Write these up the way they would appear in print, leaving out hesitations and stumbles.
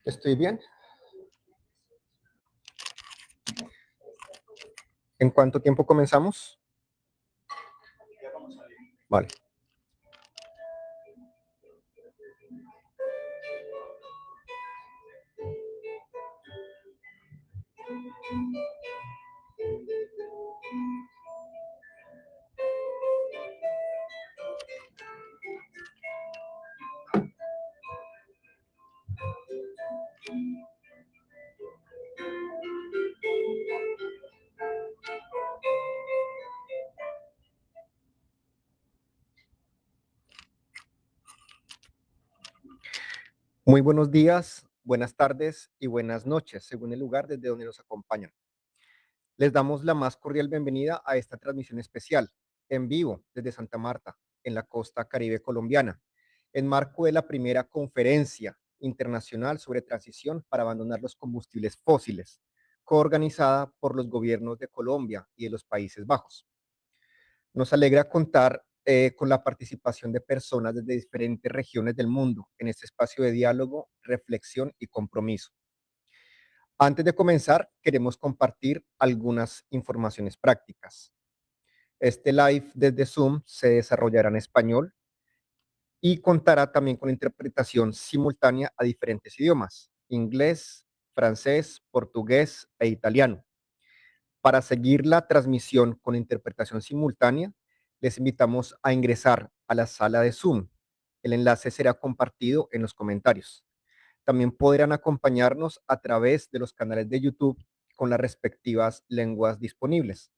¿Estoy bien? ¿En cuánto tiempo comenzamos? Vale. Muy buenos días, buenas tardes y buenas noches, según el lugar desde donde nos acompañan. Les damos la más cordial bienvenida a esta transmisión especial, en vivo desde Santa Marta, en la costa caribe colombiana, en marco de la primera conferencia internacional sobre transición para abandonar los combustibles fósiles, coorganizada por los gobiernos de Colombia y de los Países Bajos. Nos alegra contar con la participación de personas desde diferentes regiones del mundo en este espacio de diálogo, reflexión y compromiso. Antes de comenzar, queremos compartir algunas informaciones prácticas. Este live desde Zoom se desarrollará en español y contará también con interpretación simultánea a diferentes idiomas: inglés, francés, portugués e italiano. Para seguir la transmisión con interpretación simultánea, les invitamos a ingresar a la sala de Zoom. El enlace será compartido en los comentarios. También podrán acompañarnos a través de los canales de YouTube con las respectivas lenguas disponibles.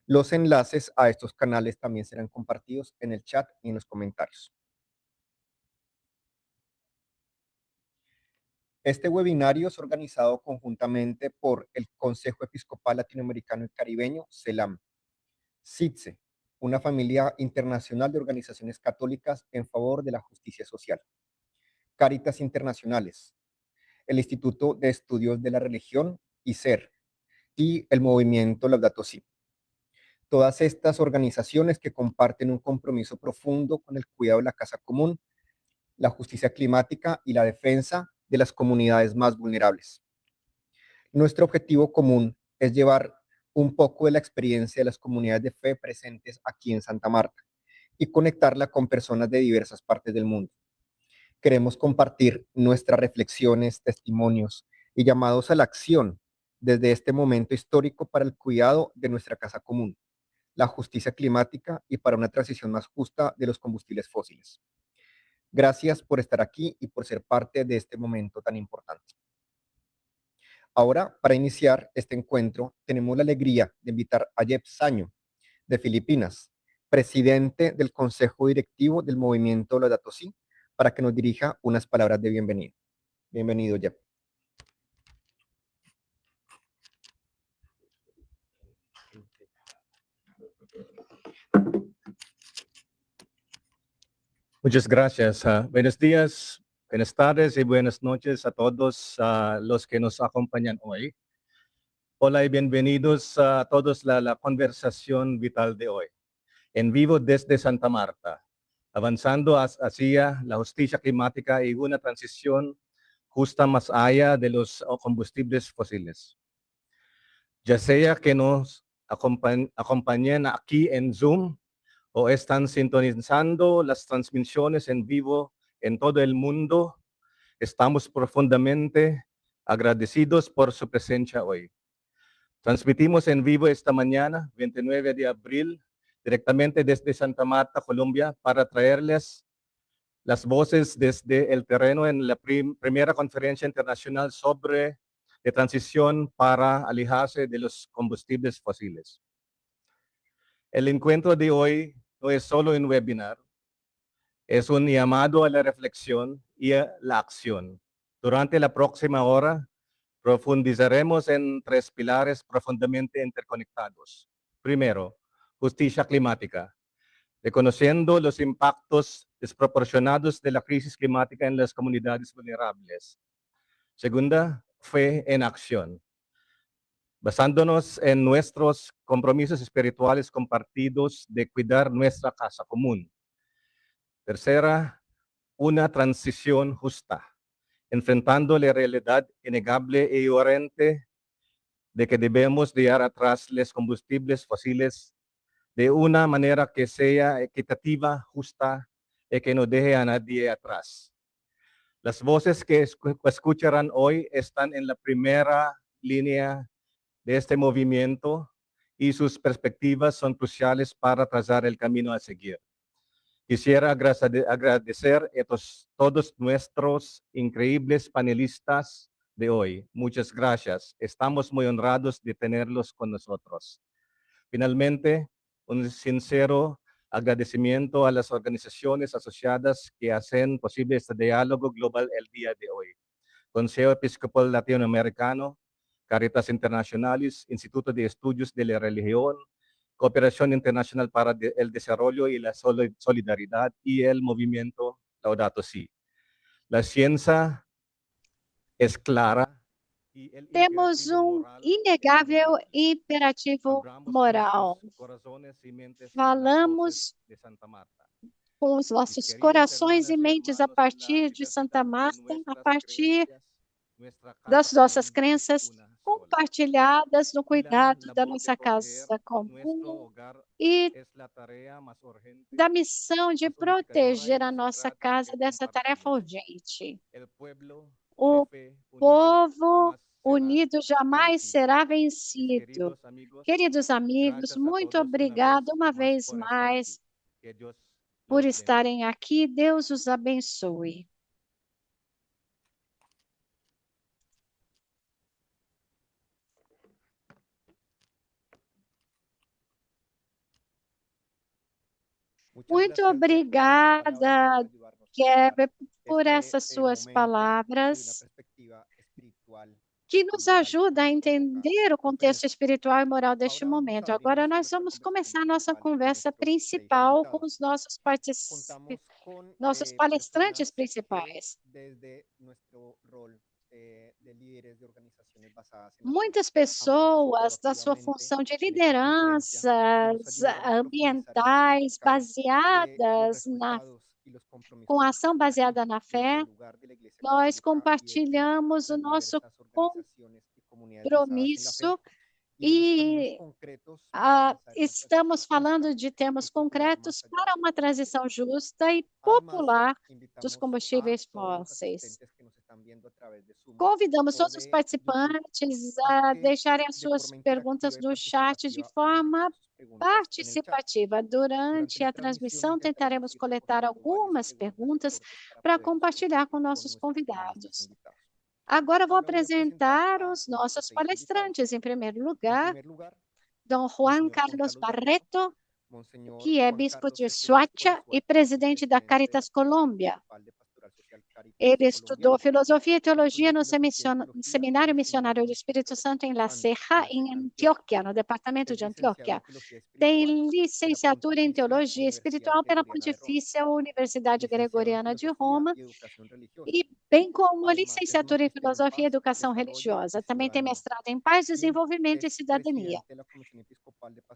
Los enlaces a estos canales también serán compartidos en el chat y en los comentarios. Este webinario es organizado conjuntamente por el Consejo Episcopal Latinoamericano y Caribeño, CELAM, CITSE, una familia internacional de organizaciones católicas en favor de la justicia social, Cáritas Internacionales, el Instituto de Estudios de la Religión, ICER, y el movimiento Laudato Si. Todas estas organizaciones que comparten un compromiso profundo con el cuidado de la casa común, la justicia climática y la defensa de las comunidades más vulnerables. Nuestro objetivo común es llevar un poco de la experiencia de las comunidades de fe presentes aquí en Santa Marta y conectarla con personas de diversas partes del mundo. Queremos compartir nuestras reflexiones, testimonios y llamados a la acción desde este momento histórico para el cuidado de nuestra casa común, la justicia climática y para una transición más justa de los combustibles fósiles. Gracias por estar aquí y por ser parte de este momento tan importante. Ahora, para iniciar este encuentro, tenemos la alegría de invitar a Jeb Saño, de Filipinas, presidente del Consejo Directivo del Movimiento Laudato Si, para que nos dirija unas palabras de bienvenida. Bienvenido, Jeb. Muchas gracias. Buenos días, buenas tardes y buenas noches a todos los que nos acompañan hoy. Hola y bienvenidos a todos a la conversación vital de hoy. En vivo desde Santa Marta, avanzando hacia la justicia climática y una transición justa más allá de los combustibles fósiles. Ya sea que nos acompañen aquí en Zoom o están sintonizando las transmisiones en vivo en todo el mundo, estamos profundamente agradecidos por su presencia hoy. Transmitimos en vivo esta mañana, 29 de abril, directamente desde Santa Marta, Colombia, para traerles las voces desde el terreno en la primera conferencia internacional sobre de transición para alejarse de los combustibles fósiles. El encuentro de hoy no es solo un webinar, es un llamado a la reflexión y a la acción. Durante la próxima hora, profundizaremos en tres pilares profundamente interconectados. Primero, justicia climática, reconociendo los impactos desproporcionados de la crisis climática en las comunidades vulnerables. Segunda, fe en acción, basándonos en nuestros compromisos espirituales compartidos de cuidar nuestra casa común. Tercera, una transición justa, enfrentando la realidad innegable e inherente de que debemos dejar atrás los combustibles fósiles de una manera que sea equitativa, justa y que no deje a nadie atrás. Las voces que escucharán hoy están en la primera línea de este movimiento y sus perspectivas son cruciales para trazar el camino a seguir. Quisiera agradecer a todos nuestros increíbles panelistas de hoy. Muchas gracias. Estamos muy honrados de tenerlos con nosotros. Finalmente, un sincero agradecimiento a las organizaciones asociadas que hacen posible este diálogo global el día de hoy. Consejo Episcopal Latinoamericano, Caritas Internacionales, Instituto de Estudios de la Religión, Cooperación Internacional para el Desarrollo y la Solidaridad y el movimiento Laudato Si. La ciencia es clara. Temos inegável imperativo moral. Falamos com os nossos corações e mentes a partir de Santa Marta, a partir das nossas crenças compartilhadas no cuidado da nossa casa comum e da missão de proteger a nossa casa dessa tarefa urgente. O povo unido jamais será vencido. Queridos amigos, muito obrigado uma vez mais por estarem aqui. Deus os abençoe. Muito obrigada, Keber, por essas suas palavras que nos ajuda a entender o contexto espiritual e moral deste momento. Agora nós vamos começar a nossa conversa principal com os nossos palestrantes principais. Muitas pessoas da sua função de lideranças ambientais baseadas com ação baseada na fé, nós compartilhamos o nosso compromisso e estamos falando de temas concretos para uma transição justa e popular dos combustíveis fósseis. Convidamos todos os participantes a deixarem as suas perguntas no chat de forma participativa. Durante a transmissão, tentaremos coletar algumas perguntas para compartilhar com nossos convidados. Agora vou apresentar os nossos palestrantes. Em primeiro lugar, Dom Juan Carlos Barreto, que é bispo de Soacha e presidente da Caritas Colômbia. Ele estudou filosofia e teologia no Seminário Missionário do Espírito Santo em La Ceja, em Antioquia, no departamento de Antioquia. Tem licenciatura em teologia espiritual pela Pontifícia Universidade Gregoriana de Roma e bem como licenciatura em filosofia e educação religiosa. Também tem mestrado em paz, desenvolvimento e cidadania.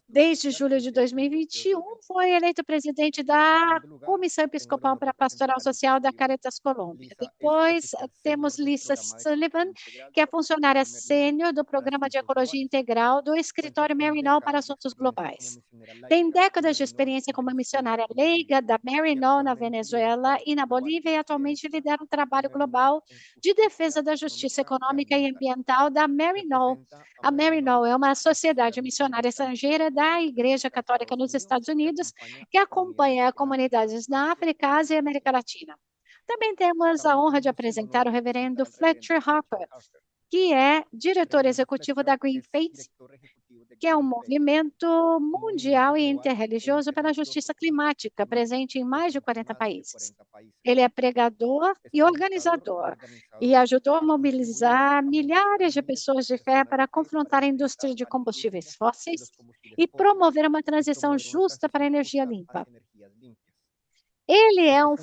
Desde julho de 2021, foi eleito presidente da Comissão Episcopal para a Pastoral Social da Caritas Colômbia. Depois, temos Lisa Sullivan, que é funcionária sênior do Programa de Ecologia Integral do Escritório Maryknoll para Assuntos Globais. Tem décadas de experiência como missionária leiga da Maryknoll na Venezuela e na Bolívia e atualmente lidera um trabalho global de defesa da justiça econômica e ambiental da Maryknoll. A Maryknoll é uma sociedade missionária estrangeira da Igreja Católica nos Estados Unidos que acompanha comunidades na África, Ásia e América Latina. Também temos a honra de apresentar o reverendo Fletcher Harper, que é diretor executivo da Green Faith, que é um movimento mundial e interreligioso pela justiça climática, presente em mais de 40 países. Ele é pregador e organizador e ajudou a mobilizar milhares de pessoas de fé para confrontar a indústria de combustíveis fósseis e promover uma transição justa para a energia limpa. Ele é um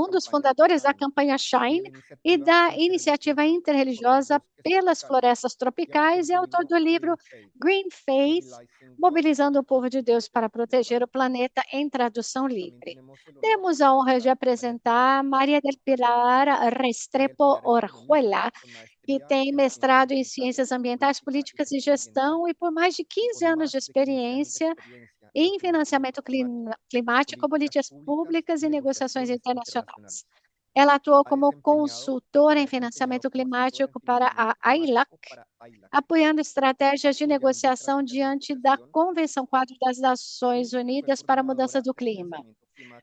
dos fundadores da campanha Shine e da iniciativa interreligiosa pelas florestas tropicais e autor do livro Green Faith, mobilizando o povo de Deus para proteger o planeta em tradução livre. Temos a honra de apresentar Maria del Pilar Restrepo Orjuela, que tem mestrado em Ciências Ambientais, Políticas e Gestão e por mais de 15 anos de experiência em financiamento climático, políticas públicas e negociações internacionais. Ela atuou como consultora em financiamento climático para a AILAC, apoiando estratégias de negociação diante da Convenção Quadro das Nações Unidas para a Mudança do Clima.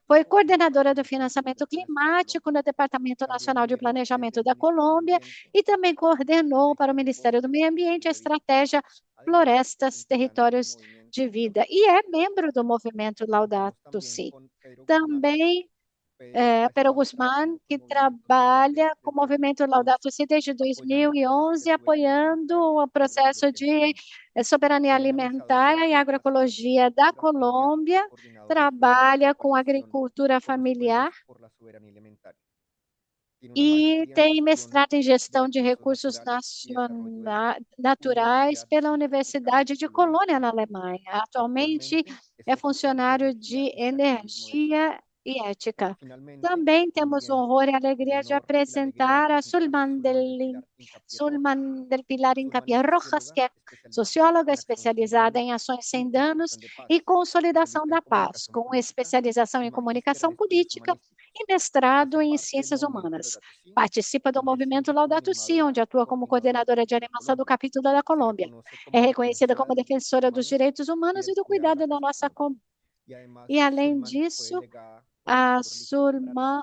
Foi coordenadora do financiamento climático no Departamento Nacional de Planejamento da Colômbia e também coordenou para o Ministério do Meio Ambiente a estratégia Florestas, Territórios de Vida e é membro do movimento Laudato Si. Também Pero Guzmán, que trabalha com o movimento Laudato Si desde 2011, apoiando o processo de soberania alimentar e agroecologia da Colômbia, trabalha com agricultura familiar e tem mestrado em gestão de recursos naturais pela Universidade de Colônia, na Alemanha. Atualmente é funcionário de energia e ética. Também temos o honor e a alegria de apresentar a Sulman del Pilar Incapié Rojas, que é socióloga especializada em ações sem danos e consolidação da paz, com especialização em comunicação política e mestrado em ciências humanas. Participa do movimento Laudato Si, onde atua como coordenadora de animação do capítulo da Colômbia. É reconhecida como defensora dos direitos humanos e do cuidado da nossa comunidade. E, além disso, a Sulman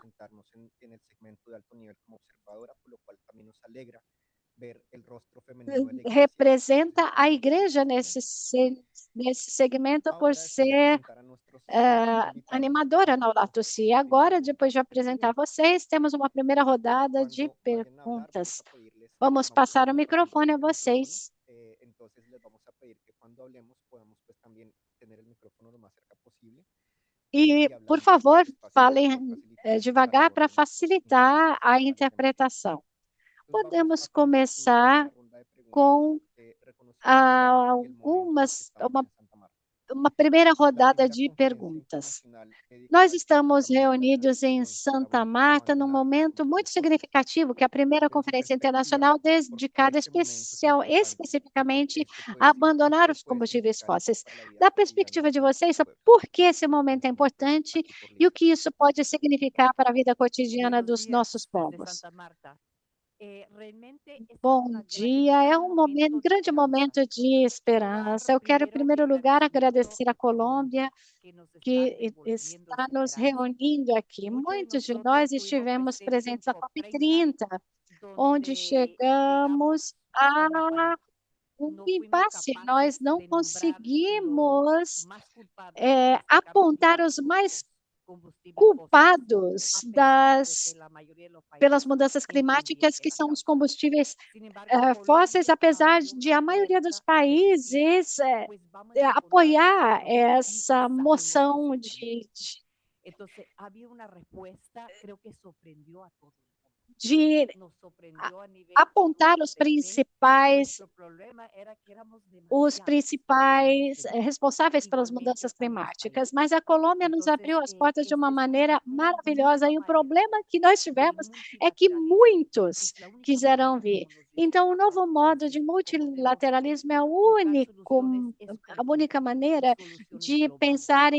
representa a igreja nesse segmento por ser animadora na Laudato Si. Agora, depois de apresentar vocês, temos uma primeira rodada de perguntas. Vamos passar o microfone a vocês. E, por favor, falem devagar para facilitar a interpretação. Podemos começar com uma primeira rodada de perguntas. Nós estamos reunidos em Santa Marta num momento muito significativo, que é a primeira conferência internacional dedicada especificamente a abandonar os combustíveis fósseis. Da perspectiva de vocês, por que esse momento é importante e o que isso pode significar para a vida cotidiana dos nossos povos? Bom dia, é um grande momento de esperança. Eu quero, em primeiro lugar, agradecer à Colômbia, que está nos reunindo aqui. Muitos de nós estivemos presentes na COP30, onde chegamos a um impasse. Nós não conseguimos apontar os mais culpados pelas mudanças climáticas, que são os combustíveis fósseis, apesar de a maioria dos países apoiar essa moção de apontar os principais responsáveis pelas mudanças climáticas, mas a Colômbia nos abriu as portas de uma maneira maravilhosa, e o problema que nós tivemos é que muitos quiseram vir. Então, o novo modo de multilateralismo é a única maneira de pensar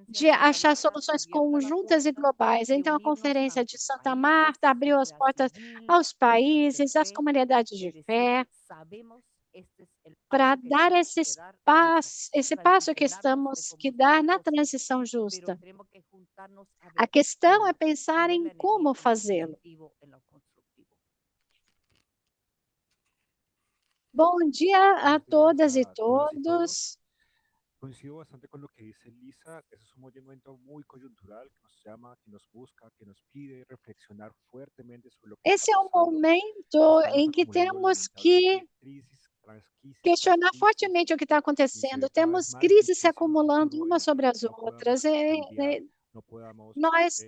de achar soluções conjuntas e globais. Então, a Conferência de Santa Marta abriu as portas aos países, às comunidades de fé, para dar esse passo que temos que dar na transição justa. A questão é pensar em como fazê-lo. Bom dia a todas e todos. Coincido bastante con lo que dice Lisa. Ese es un movimiento muy coyuntural que nos llama, que nos busca, que nos pide reflexionar fuertemente sobre lo que Esse é um momento em que temos que questionar fortemente o que está acontecendo. Temos crises se acumulando umas sobre as outras. no podamos nós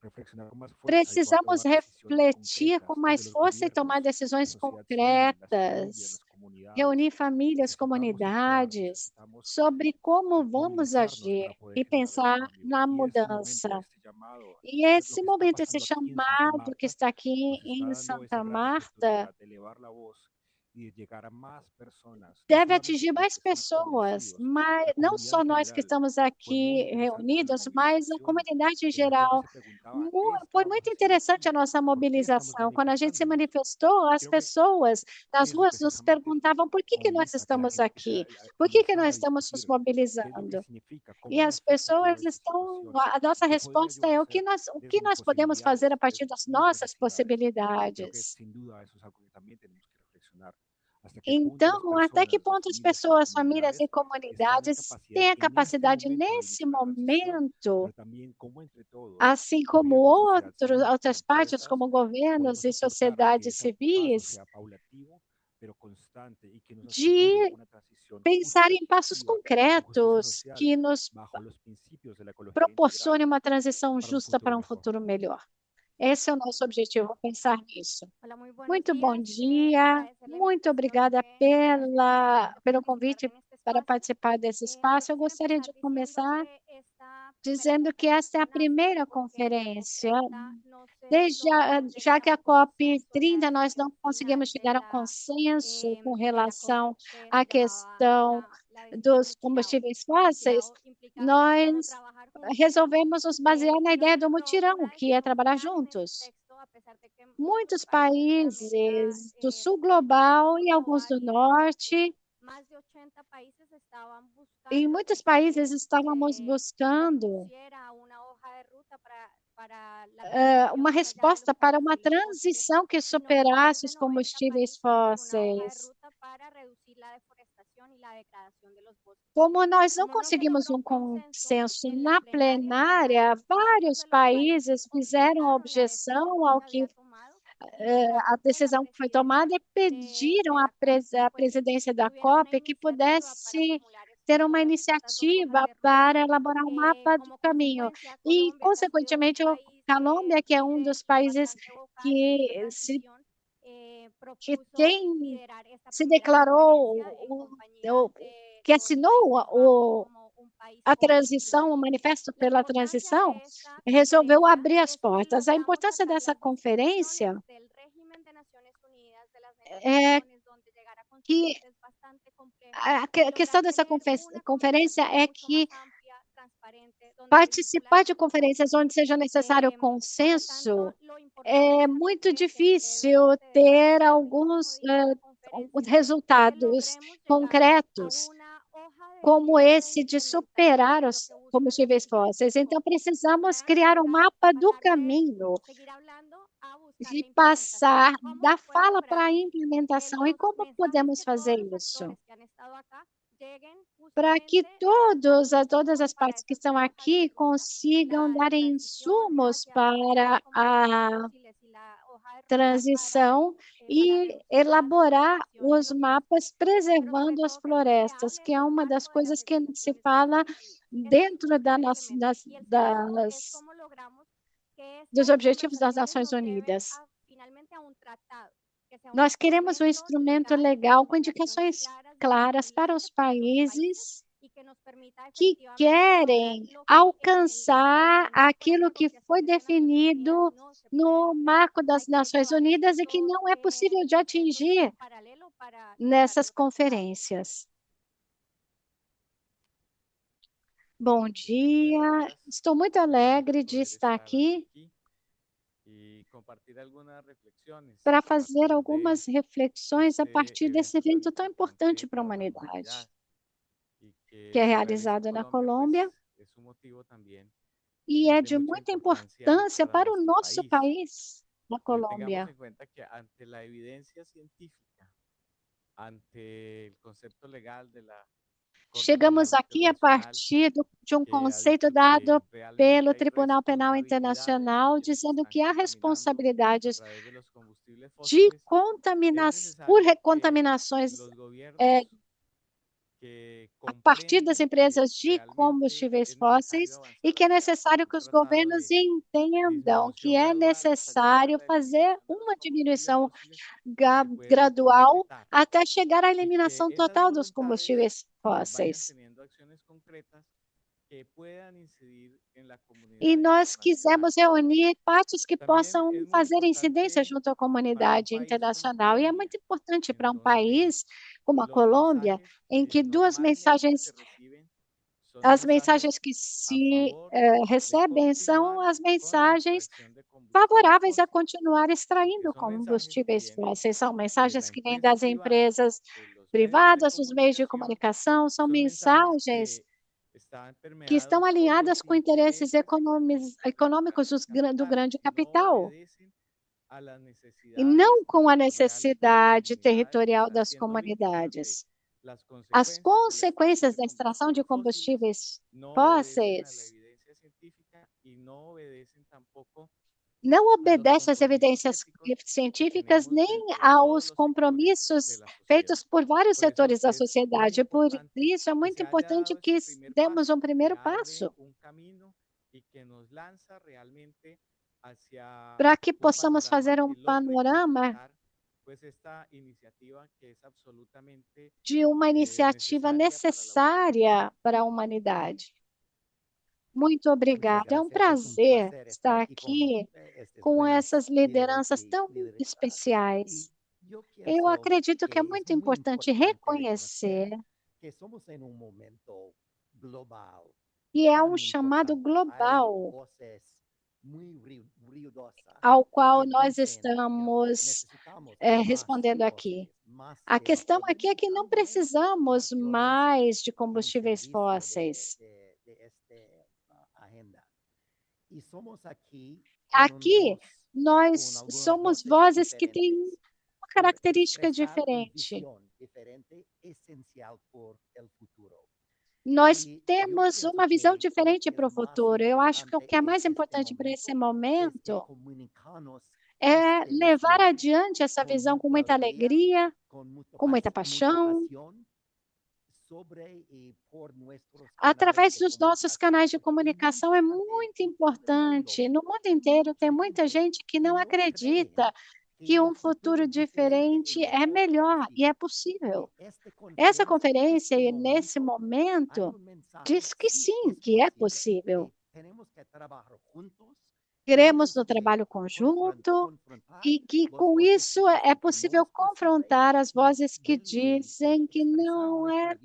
reflexionar con más fuerza y precisamos tomar decisiones refletir concretas com desde mais los força e tomar gobiernos, la decisões sociedad civil, las familias, concretas, las comunidades. reunir famílias, Necesitamos enterarnos, comunidades, necesitamos sobre como vamos movilizarnos agir para poder e generar el pensar cambio. na Y este momento, mudança. este llamado, E lo esse que está momento, esse pasando aquí en Santa chamado que Marta, está aqui nos está em dando esa Santa gran Marta, oportunidad de elevar la voz y de llegar a más personas, no deve solamente atingir los mais que están pessoas, convencidos, mas la não comunidad só en nós que general. estamos Fue muy aqui interesante la reunidos, mas a movilización. comunidade em La gente geral. se preguntaba, ¿qué Foi estábamos muito haciendo interessante aquí? a nossa ¿Por qué estamos mobilização. Quando a gente se manifestándonos? manifestou, as Creo que pessoas nas eso ruas nos precisamente perguntavam por que nós moviliza que la estamos gente aqui, por que comenzar nós a estamos nos discutir qué es lo que mobilizando. significa, E cómo me as afecta toda pessoas esta estão. situación, A nossa qué podría resposta yo é hacer o que desde mis nós podemos fazer a posibilidades, partir desde das mis nossas necesidades. Creo que possibilidades. sin duda eso es algo que también tenemos que reflexionar. Hasta qué punto las Então, até que personas, las ponto as familias y las pessoas, famílias comunidades e están en comunidades capacidad têm a en este capacidade momento de nesse iniciar la transición, momento, pero también cómo entre todos, assim como gobierno, sociedad civil, outras partes, empresas, como governos podemos e aportar a que sociedades ese paso civis, sea paulatino, pero constante y que nos asegure de una transición pensar justa, em passos equitativa, con justicia concretos social, que nos bajo los principios de la ecología integral proporcione uma transição para un justa futuro para um mejor. futuro melhor. Esse é o nosso objetivo, pensar nisso. Hola, muy buenos Muito bom días. dia, Agradecerle a muito invitación obrigada que nos pelo permite convite participar en este para espacio. participar desse espaço. Eu gostaria de Quisiera empezar começar diciendo que esta primera dizendo que esta é a conferencia nace primeira porque la conferência. COP30 no se Desde logró já llegar que a a un consenso COP30 real nós sobre não el conseguimos final chegar a um consenso com de la COP relação que à se llamaba questão la decisión dos de Chirao. combustíveis fósseis, Chirao implica cómo nós trabajar juntos. resolvemos nos basear na Y ideia do nuestro, mutirão, una que é decisión trabalhar final en este juntos. texto, a pesar de que muchos Muitos países de América países do sul del global sur e alguns global do y del norte, norte, más de 80 países estaban em buscando muitos que países se estávamos buscando propusiera una hoja de ruta para la transición uma más allá de los resposta para uma combustibles fósiles. transição que Y no más superasse de os 90 combustíveis países por una hoja de fósseis. ruta para reducir la deforestación y la degradación de los bosques. Como nós não Como no se conseguimos logró um consenso consenso en la na plenaria, plenária, cuando varios vários de los países países fizeram objetaron la decisión objeção que ao se que había tomado y lograron a que la decisão que foi tomada presidencia e pediram de la COP a pues presidência da tuviera una COP que iniciativa para pudesse formular ter uma estas dos hojas iniciativa de ruta. para elaborar um mapa do Como caminho. consecuencia, E, Colombia, que ha sido un consequentemente, a país Colômbia, que é um dos países bastante vocal en esta que transición, que propuso tem liderar esta se primera declarou, conferencia en compañía de que los assinou Países Bajos como un país a coanfitrión. transição, o manifesto La pela importancia transição, de esta resolveu conferencia abrir as es que portas. A logramos importância sacar dessa las conferência conclusiones del régimen de Naciones Unidas, de las é negociaciones, donde llegar a que consecuencias bastante complejas y a questão lograr dessa tener una conferência conversación é mucho que más amplia, transparente, donde se participar vinculara de a todos. conferências onde seja necessário Por lo tanto, consenso lo importante é de esta muito conferencia y difícil brevemente de ter lo último, como alguns dice la conferencia, es que resultados logremos llegar a concretos, una hoja de como ruta de esse de implementación superar que lo os que busca es lo combustíveis siguiente, fósseis. Então, precisamos lograr criar um mapa do pasar de caminho, seguir hablando a buscar de la implementación. passar ¿Cómo? da Para fala lograr para a que implementação. E los como mensajes podemos que fazer todos los isso? actores que han estado acá lleguen Para que justamente a todas as insumos para partes que esta estão hoja de aqui ruta, consigam la dar transición insumos hacia retirar los para combustibles a fósiles y la hoja de ruta transição para e reducir la elaborar deforestación y os los mapas bosques, pero sobre preservando as todo que esto se florestas, hable que en é el uma das marco de las coisas que se negociaciones de fala COP30. Ese es dentro un primer elemento. Y el segundo es cómo logramos que dos estas Objetivos das conversaciones Nações nos lleven Unidas. finalmente a un tratado, que sea un Nós queremos um instrumento instrumento legal legal com con indicaciones indicações claras y claras para os vinculantes para los países países y que nos permita que efectivamente lograr querem lo que alcançar en el marco de las aquilo que foi negociaciones de Naciones Unidas definido no se puede no lograr. marco das Hay que Nações llevar Unidas e que estos não é possível de procesos atingir en paralelo para lograr nessas los resultados. conferências. Bom dia, Buenos días. estou muito alegre de Poder estar aqui y compartir algunas reflexiones para a fazer partir de algumas reflexões a este partir desse evento tan evento tão importante importante para a para la humanidade, humanidad y que é que se realiza en realizado na Colombia, pues Colômbia es un motivo también e é de de mucha muita importancia importância para para o nuestro nosso país. país, a Tengamos Colômbia. en cuenta que ante la evidencia científica, ante el concepto legal de la Corte Chegamos Penal aqui a Internacional, partir de um que ha conceito dicho dado que realmente pelo hay Tribunal Penal responsabilidades Internacional, de quienes dizendo están que há contaminando a responsabilidades través de los combustibles de fósiles. Es por necesario que contaminações los gobiernos que a partir das empresas de combustíveis fósseis e que é necessário que os governos entendam que é necessário fazer uma diminuição gradual até chegar à eliminação total dos combustíveis fósseis. E nós quisemos reunir partes que possam fazer incidência junto à comunidade internacional. E é muito importante para um país como a Colômbia, em que as mensagens que se recebem são as mensagens favoráveis a continuar extraindo combustíveis fósseis. São mensagens que vêm das empresas privadas, dos meios de comunicação, são mensagens que estão alinhadas com interesses econômicos do grande capital, e não com a necessidade territorial das comunidades. As consequências da extração de combustíveis fósseis não obedecem às evidências científicas nem aos compromissos feitos por vários setores da sociedade. Por isso, é muito importante que demos um primeiro passo para que possamos fazer um panorama de uma iniciativa necessária para a humanidade. Muito obrigada. É um prazer estar aqui com essas lideranças tão especiais. Eu acredito que é muito importante reconhecer que é um chamado global ao qual nós estamos respondendo aqui. A questão aqui é que não precisamos mais de combustíveis fósseis. Aqui, nós somos vozes que têm uma característica diferente. Nós temos uma visão diferente para o futuro. Eu acho que o que é mais importante para esse momento é levar adiante essa visão com muita alegria, com muita paixão, através dos nossos canais de comunicação. É muito importante. No mundo inteiro tem muita gente que não acredita que um futuro diferente é melhor e é possível. Essa conferência, nesse momento, diz que sim, que é possível. Queremos no trabalho conjunto e que, com isso, é possível confrontar as vozes que dizem que não é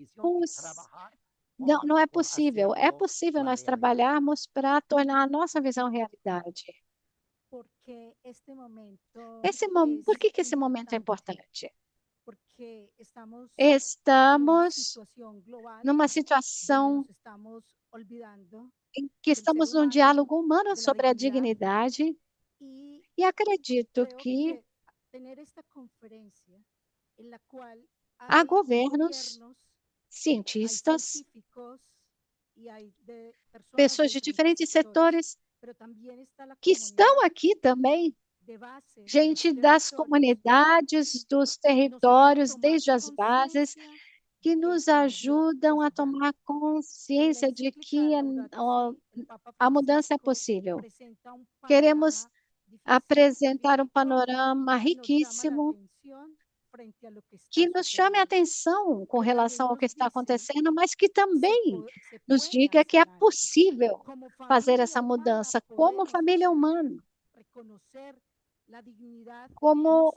possível. É possível nós trabalharmos para tornar a nossa visão realidade. Por que esse momento é importante? Estamos numa situação em que estamos num diálogo humano sobre a dignidade e acredito que há governos, cientistas, pessoas de diferentes setores que estão aqui também, gente das comunidades, dos territórios, desde as bases, que nos ajudam a tomar consciência de que a mudança é possível. Queremos apresentar um panorama riquíssimo que nos chame a atenção com relação ao que está acontecendo, mas que também nos diga que é possível fazer essa mudança como família humana, como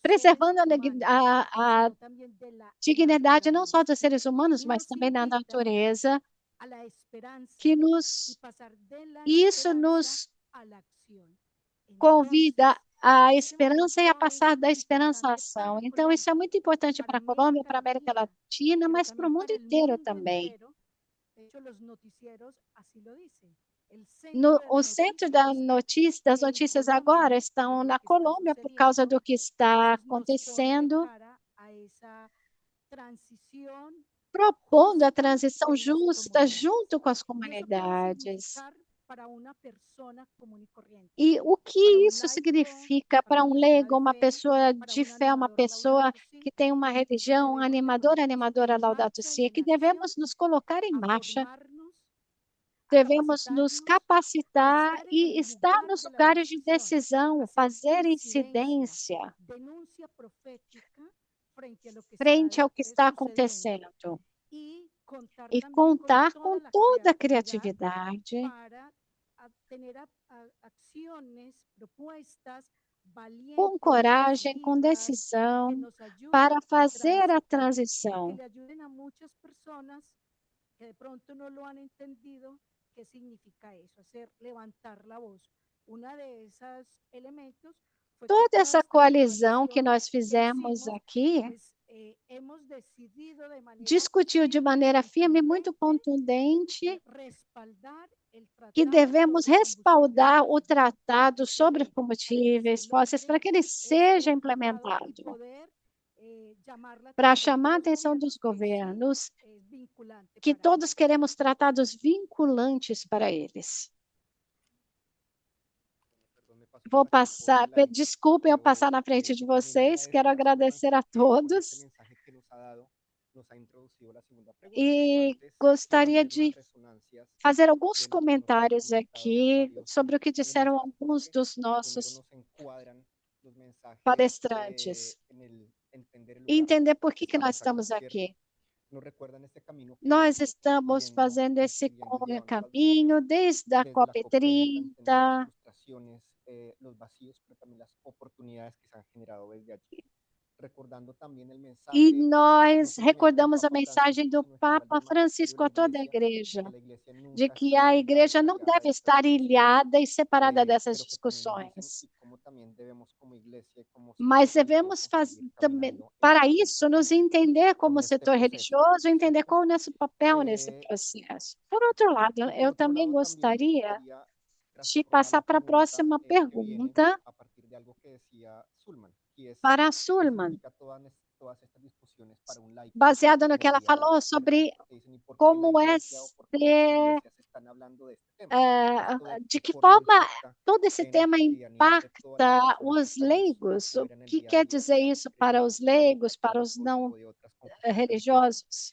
preservando a dignidade não só dos seres humanos, mas também da natureza, que isso nos convida à esperança e a passar da esperança à ação. Então, isso é muito importante para a Colômbia, para a América Latina, mas para o mundo inteiro também. O centro das notícias agora estão na Colômbia por causa do que está acontecendo, propondo a transição justa junto com as comunidades. E o que isso significa para um leigo, uma pessoa de fé, uma pessoa que tem uma religião animadora Laudato Si, que devemos nos colocar em marcha, devemos nos capacitar e estar nos lugares de decisão, fazer incidência frente ao que está acontecendo e contar com toda a criatividade com coragem, com decisão, para fazer a transição. Toda essa coalizão que nós fizemos aqui discutiu de maneira firme e muito contundente que devemos respaldar o tratado sobre combustíveis fósseis para que ele seja implementado, para chamar a atenção dos governos que todos queremos tratados vinculantes para eles. Vou passar, desculpem eu passar na frente de vocês, quero agradecer a todos e gostaria de fazer alguns comentários aqui sobre o que disseram alguns dos nossos palestrantes e entender por que nós estamos aqui. Nós estamos fazendo esse caminho desde a COP30, e nós recordamos a mensagem do Papa Francisco a toda a igreja, de que a igreja não deve estar ilhada e separada dessas discussões. Mas devemos fazer também, para isso, nos entender como setor religioso, entender qual é o nosso papel nesse processo. Por outro lado, eu também gostaria de passar para a próxima pergunta, para a Sulman, baseado no que ela falou sobre como é ser, de que forma todo esse tema impacta os leigos. O que quer dizer isso para os leigos, para os não religiosos?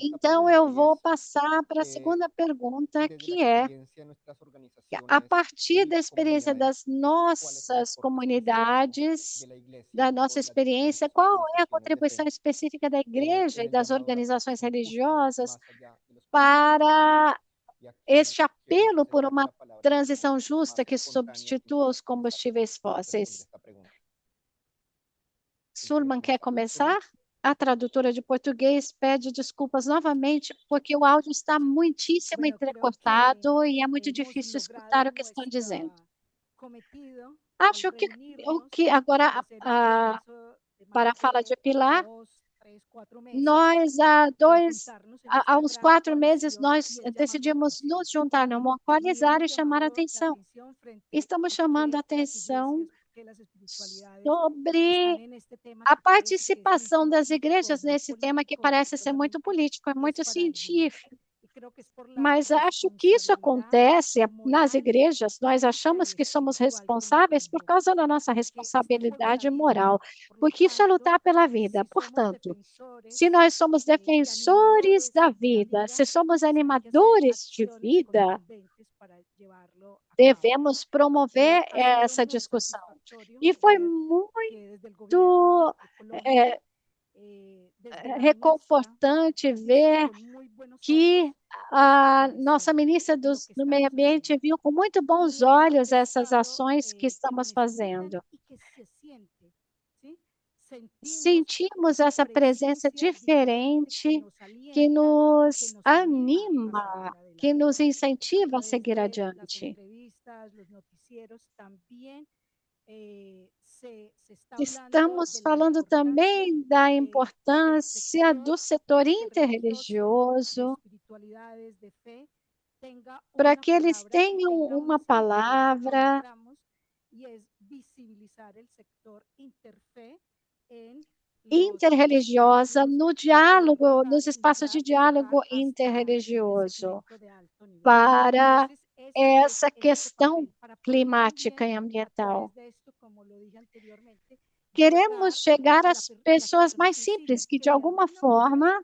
Então, eu vou passar para a segunda pergunta, que é, a partir da experiência das nossas comunidades, da nossa experiência, qual é a contribuição específica da igreja e das organizações religiosas para este apelo por uma transição justa que substitua os combustíveis fósseis? Sulman quer começar? A tradutora de português pede desculpas novamente, porque o áudio está muitíssimo entrecortado e é muito difícil escutar o que estão dizendo. Acho que o que agora, para a fala de Pilar, nós há uns 4 meses, nós decidimos nos juntar no Mocoalizar e chamar a atenção. Estamos chamando a atenção sobre a participação das igrejas nesse tema que parece ser muito político, é muito científico. Mas acho que isso acontece nas igrejas, nós achamos que somos responsáveis por causa da nossa responsabilidade moral, porque isso é lutar pela vida. Portanto, se nós somos defensores da vida, se somos animadores de vida, devemos promover essa discussão. E foi muito reconfortante ver que a nossa ministra do Meio Ambiente viu com muito bons olhos essas ações que estamos fazendo. Sentimos essa presença diferente que nos anima, que nos incentiva a seguir adiante. Estamos falando também da importância do setor interreligioso, para que eles tenham uma palavra interreligiosa no diálogo, nos espaços de diálogo interreligioso, para essa questão climática e ambiental. Queremos chegar às pessoas mais simples, que de alguma forma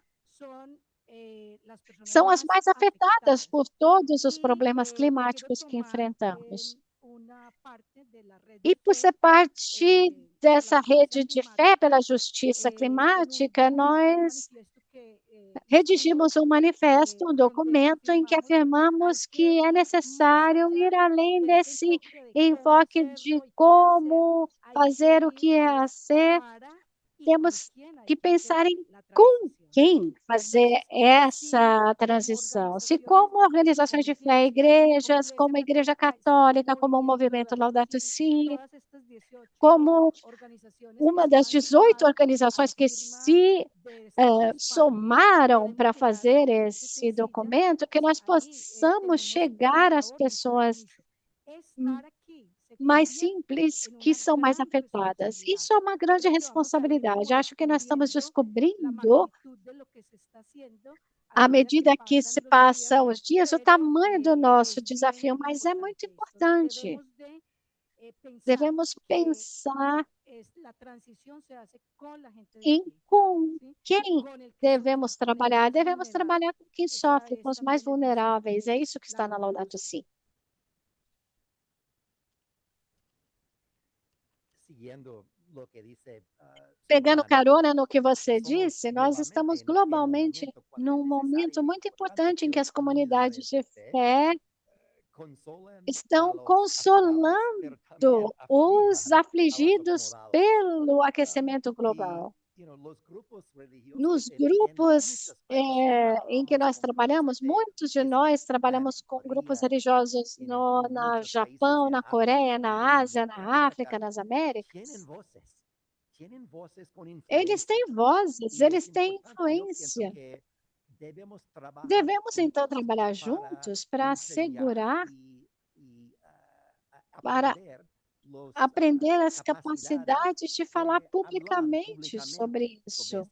são as mais afetadas por todos os problemas climáticos que enfrentamos. E por ser parte dessa rede de fé pela justiça climática, nós redigimos um manifesto, um documento em que afirmamos que é necessário ir além desse enfoque de como fazer o que é a ser. Temos que pensar em com quem fazer essa transição. Se como organizações de fé, igrejas, como a Igreja Católica, como o Movimento Laudato Si, como uma das 18 organizações que se somaram para fazer esse documento, que nós possamos chegar às pessoas mais simples que são mais afetadas. Isso é uma grande responsabilidade. Acho que nós estamos descobrindo, à medida que se passam os dias, o tamanho do nosso desafio, mas é muito importante. Devemos pensar em com quem devemos trabalhar. Devemos trabalhar com quem sofre, com os mais vulneráveis. É isso que está na Laudato Si. Pegando carona no que você disse, nós estamos globalmente num momento muito importante em que as comunidades de fé estão consolando os afligidos pelo aquecimento global. Nos grupos em que nós trabalhamos, muitos de nós trabalhamos com grupos religiosos no Japão, na Coreia, na Ásia, na África, nas Américas. Eles têm vozes, eles têm influência. Devemos, então, trabalhar juntos para assegurar, para aprender as capacidades de falar publicamente sobre isso.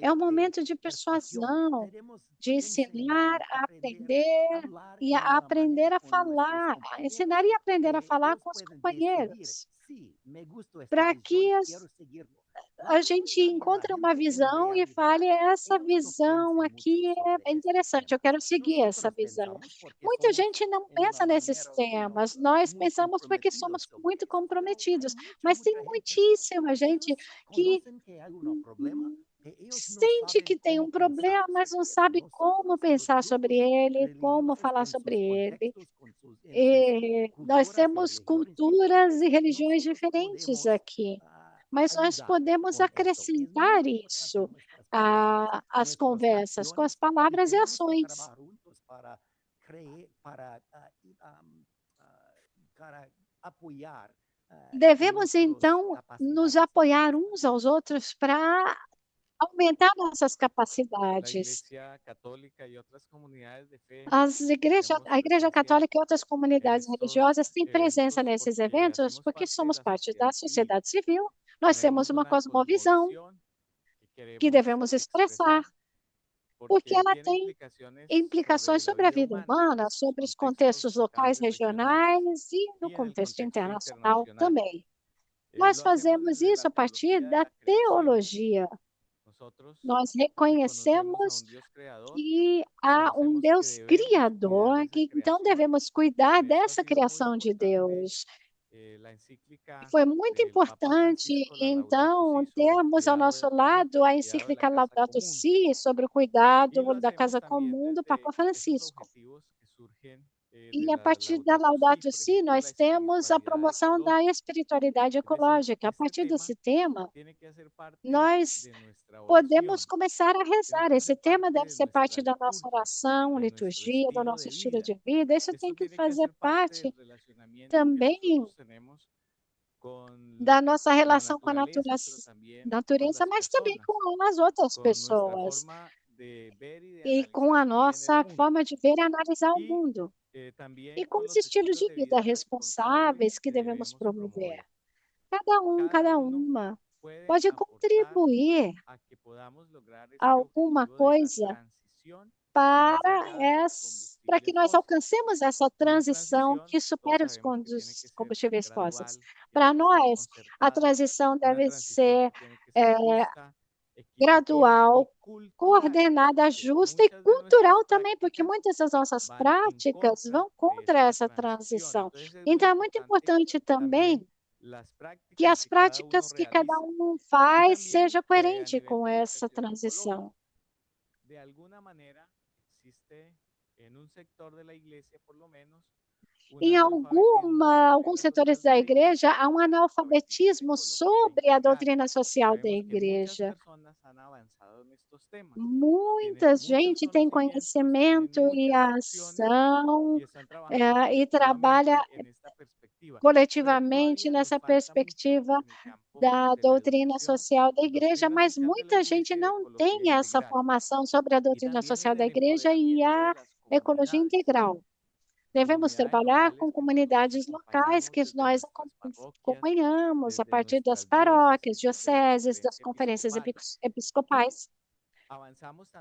É um momento de persuasão, de ensinar a aprender e a aprender a falar, ensinar e aprender a falar com os companheiros, para que a gente encontre uma visão e fale, essa visão aqui é interessante, eu quero seguir essa visão. Muita gente não pensa nesses temas, nós pensamos porque somos muito comprometidos, mas tem muitíssima gente que sente que tem um problema, mas não sabe como pensar sobre ele, como falar sobre ele. Nós temos culturas e religiões diferentes aqui, mas nós podemos acrescentar isso às conversas com as palavras e ações. Devemos, então, nos apoiar uns aos outros para aumentar nossas capacidades. A Igreja Católica e outras comunidades religiosas têm presença nesses eventos porque somos parte da sociedade civil. Nós temos uma cosmovisão que devemos expressar, porque ela tem implicações sobre a vida humana, sobre os contextos locais, regionais e no contexto internacional também. Nós fazemos isso a partir da teologia. Nós reconhecemos que há um Deus criador, que então devemos cuidar dessa criação de Deus. Foi muito importante, então, termos ao nosso lado a encíclica Laudato Si sobre o cuidado da casa comum do Papa Francisco. E a partir da Laudato Si, nós temos a promoção da espiritualidade ecológica. A partir desse tema, nós podemos começar a rezar. Esse tema deve ser parte da nossa oração, liturgia, do nosso estilo de vida. Isso tem que fazer parte também da nossa relação com a natureza, mas também com as outras pessoas e com a nossa forma de ver e analisar o mundo. E com os estilos de vida responsáveis que devemos promover. Cada uma pode contribuir a alguma coisa para que nós fósil. alcancemos essa transição que supere os combustíveis fósseis. Para nós, a transição deve ser gradual, coordenada, justa e cultural também, porque muitas das nossas práticas vão contra essa transição. Então, é muito importante também que as práticas que cada um faz seja coerente com essa transição. De alguna manera existe en un sector de la iglesia, por lo menos, Em alguns setores da igreja, há um analfabetismo sobre a doutrina social da igreja. Muita gente tem conhecimento e ação e trabalha coletivamente nessa perspectiva da doutrina social da igreja, mas muita gente não tem essa formação sobre a doutrina social da igreja e a ecologia integral. Devemos trabalhar com comunidades locais que nós acompanhamos a partir das paróquias, dioceses, das conferências episcopais.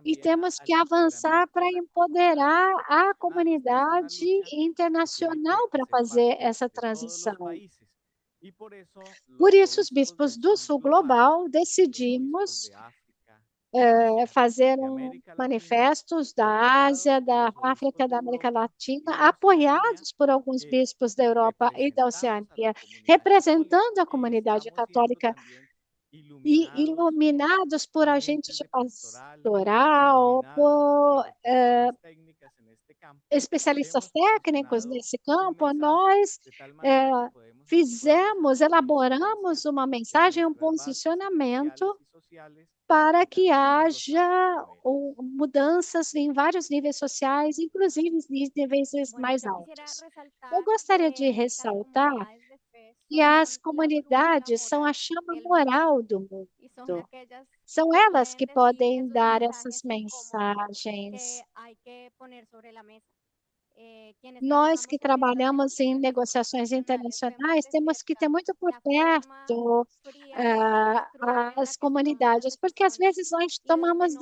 E temos que avançar para empoderar a comunidade internacional para fazer essa transição. Por isso, os bispos do Sul Global decidimos fazer manifestos da Ásia, da África, da América Latina, apoiados por alguns bispos da Europa e da Oceania, representando a comunidade católica e iluminados por agentes de pastoral, por especialistas técnicos nesse campo. Nós elaboramos uma mensagem, um posicionamento para que haja mudanças em vários níveis sociais, inclusive em níveis mais altos. Eu gostaria de ressaltar que as comunidades são a chama moral do mundo. São elas que podem dar essas mensagens. Nós que trabalhamos em negociações internacionais temos que ter muito por perto as comunidades, porque às vezes nós tomamos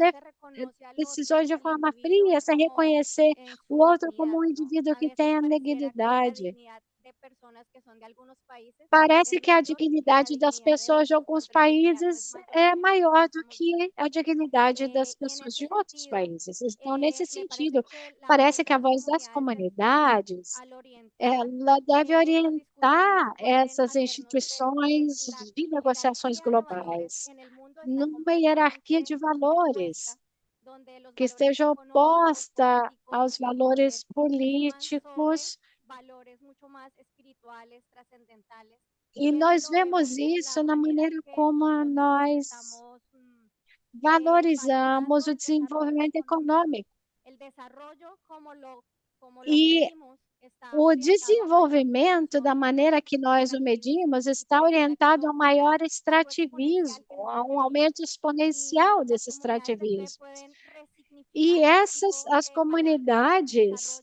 decisões de forma fria, sem reconhecer o outro como um indivíduo que tem a dignidade. Parece que a dignidade das pessoas de alguns países é maior do que a dignidade das pessoas de outros países. Então, nesse sentido, parece que a voz das comunidades ela deve orientar essas instituições de negociações globais numa hierarquia de valores que esteja oposta aos valores políticos. E nós vemos isso na maneira como nós valorizamos o desenvolvimento econômico. E o desenvolvimento, da maneira que nós o medimos, está orientado a um maior extrativismo, a um aumento exponencial desse extrativismo. E as comunidades,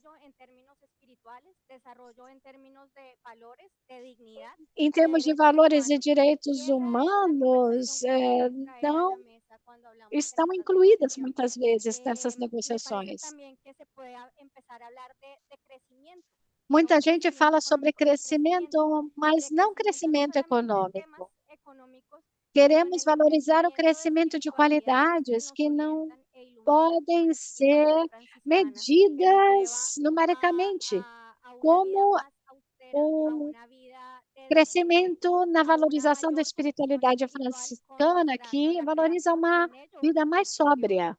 em termos de valores e direitos humanos, não estão incluídas muitas vezes nessas negociações. Muita gente fala sobre crescimento, mas não crescimento econômico. Queremos valorizar o crescimento de qualidades que não podem ser medidas numericamente, como o crescimento na valorização da espiritualidade franciscana, que valoriza uma vida mais sóbria.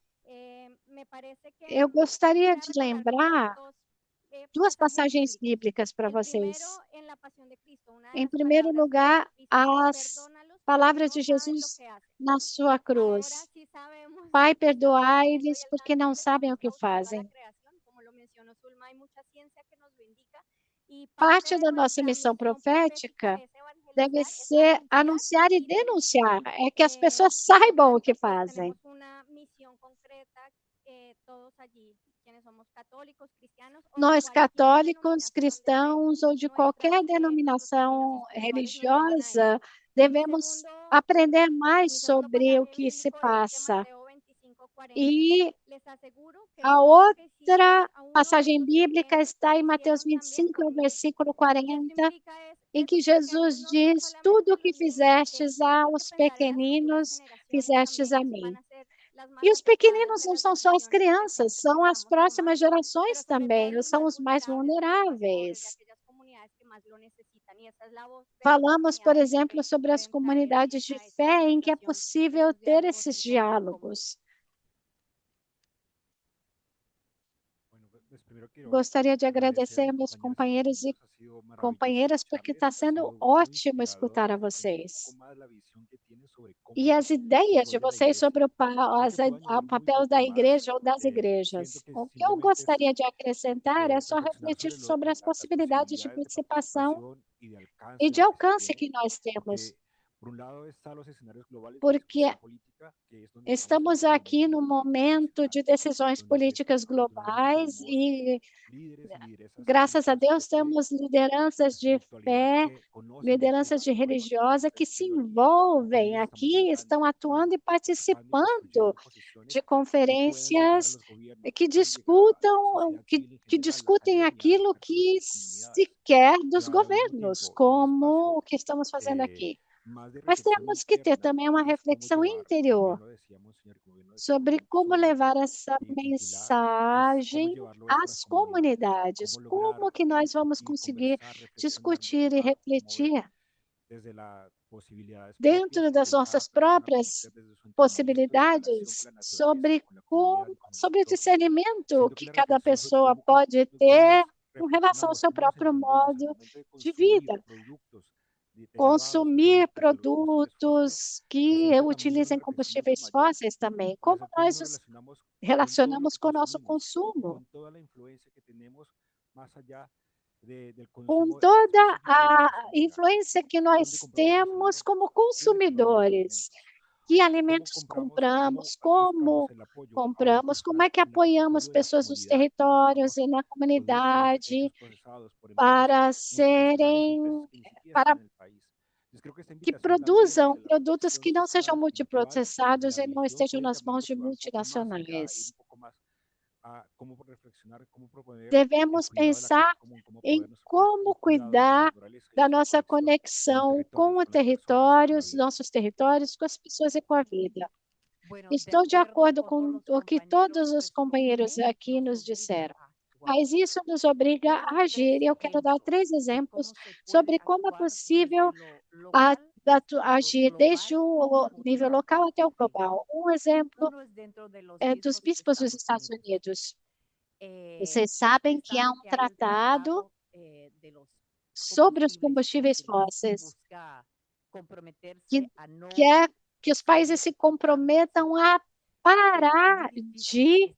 Eu gostaria de lembrar duas passagens bíblicas para vocês. Em primeiro lugar, as palavras de Jesus na sua cruz. Pai, perdoai-lhes porque não sabem o que fazem. Parte da nossa missão profética deve ser anunciar e denunciar, é que as pessoas saibam o que fazem. Nós, católicos, cristãos ou de qualquer denominação religiosa, devemos aprender mais sobre o que se passa. E les aseguro que a todo lo que outra hicieron a uno, passagem ellos bíblica también está em hicieron Mateus también 25, conmigo. versículo Y esto 40, implica em que es que a Dios Jesus no diz: solamente tudo o que los niños, porque fizestes aos tenemos que pensar en las futuras pequeninos, generaciones fizestes también, a que mim. van a ser las más E os afectadas pequeninos de não las são só as decisiones que crianças, siempre são as tomamos como próximas adultos, gerações pero sobre todo também, los são más os mais vulnerables, de los más pobres, de vulneráveis. aquellas comunidades que más lo necesitan. Y esa es la voz de las Falamos, por comunidades de exemplo, fe sobre que as deben traer comunidades de a esa fé em que é conversación possível esos ter diálogos esses en común. diálogos. Bueno, pues primero quiero Gostaria de agradecer agradecer a a mis meus compañeras y companheiros e compañeros. Ha sido maravilloso companheiras, porque está escucharles, ha sendo sido muy ótimo inspirador escutar a entender un vocês. poco más la visión que tienen sobre cómo E es as el ideias de rol de la vocês sobre iglesia. Creo que puedo o añadir muy papel da poco más. igreja ou das Siento igrejas. que O que eu simplemente es gostaria de acrescentar é só reflexionar refletir sobre sobre as las possibilidades de posibilidades de participação participación y de alcance e de de lo que se alcance tiene, que nós temos, porque por un lado están los escenarios globales de porque discusión política, que es donde estamos en estamos este aqui momento no momento internacional, de decisões donde políticas afortunadamente globais tenemos e, líderes y lideresas graças a religiosas de Deus, fe, temos lideranças de de espiritualidad, fé, que conocen del lideranças tema, de que conocen religiosa esta que se historia y con envolvem ellos estamos aqui, estão dialogando, atuando e participando y participando construyendo posiciones de que puedan llegar a conferências los gobiernos, que que puedan llegar a la discutam, sociedad civil en que general, la discutem academia, las aquilo personas y que las se comunidades. quer dos Pero al mismo governos, tiempo, en un espacio como o que estamos fazendo aqui. más de Mas reflexión temos que ter interna, também uma es cómo reflexão llevar, como bien interior lo decíamos, señor, como bien lo decía sobre Ruth, como sobre levar essa y Pilar, es cómo mensagem llevarlo esto a las às comunidades, comunidades, cómo lograr como que nós vamos discutir, conseguir conversar, reflexionar, discutir e motivar, promover refletir desde las posibilidades propias dentro das de cada nossas persona, próprias conocer desde su entendimiento, su relación con possibilidades la naturaleza, sobre con la comunidad como, y con el sobre o entorno. discernimento Siento que que la cada reflexión sobre pessoa cómo pode ter todos com relação ao reflexionamos, seu cómo nos próprio entendemos al modo momento de de consumir vida. productos derivados o Consumir productos de los combustibles fósiles, produtos se que siente también una utilizem reflexión mucho combustíveis mayor fósseis também. y es Como el cómo nós nos nos relacionamos con todo lo relacionamos que com o nosso consumimos, consumo, con toda la influencia que tenemos más allá del com consumo toda específico de lo a que está llegando. influência que ¿Dónde nós compramos los temos como alimentos? ¿Quiénes compramos los consumidores. alimentos? Que ¿Cómo alimentos compramos, cómo compramos, buscamos como el apoyo a unas compramos, como personas é que en el apoiamos territorio de la pessoas dos comunidad que territórios buscamos e na productos comunidade hechos procesados por empresas para multinacionales o empresas serem, que ni siquiera para están en el país? Entonces creo que esta que invitación también produzam desde la produtos reflexión que não sejam social, espiritual, de multiprocessados la e não religión estejam puede nas también mãos de motivar un poco más allá, ir un multinacionais. poco más a cómo reflexionar, cómo proponer el Devemos cuidado de la casa pensar común, cómo em podernos como un cuidado de la cuidar naturaleza y da de su nossa conexión con los conexão com territorios, o con las personas y con território, la os vida. nossos territórios, com as pessoas e com a vida. Bueno, Estou de acordo com o que todos os companheiros aqui nos disseram. Mas isso nos obriga a agir. E eu quero dar 3 exemplos sobre como é possível agir desde o nível local até o global. Um exemplo é dos bispos dos Estados Unidos. Vocês sabem que há um tratado sobre os combustíveis fósseis que quer que os países se comprometam a parar de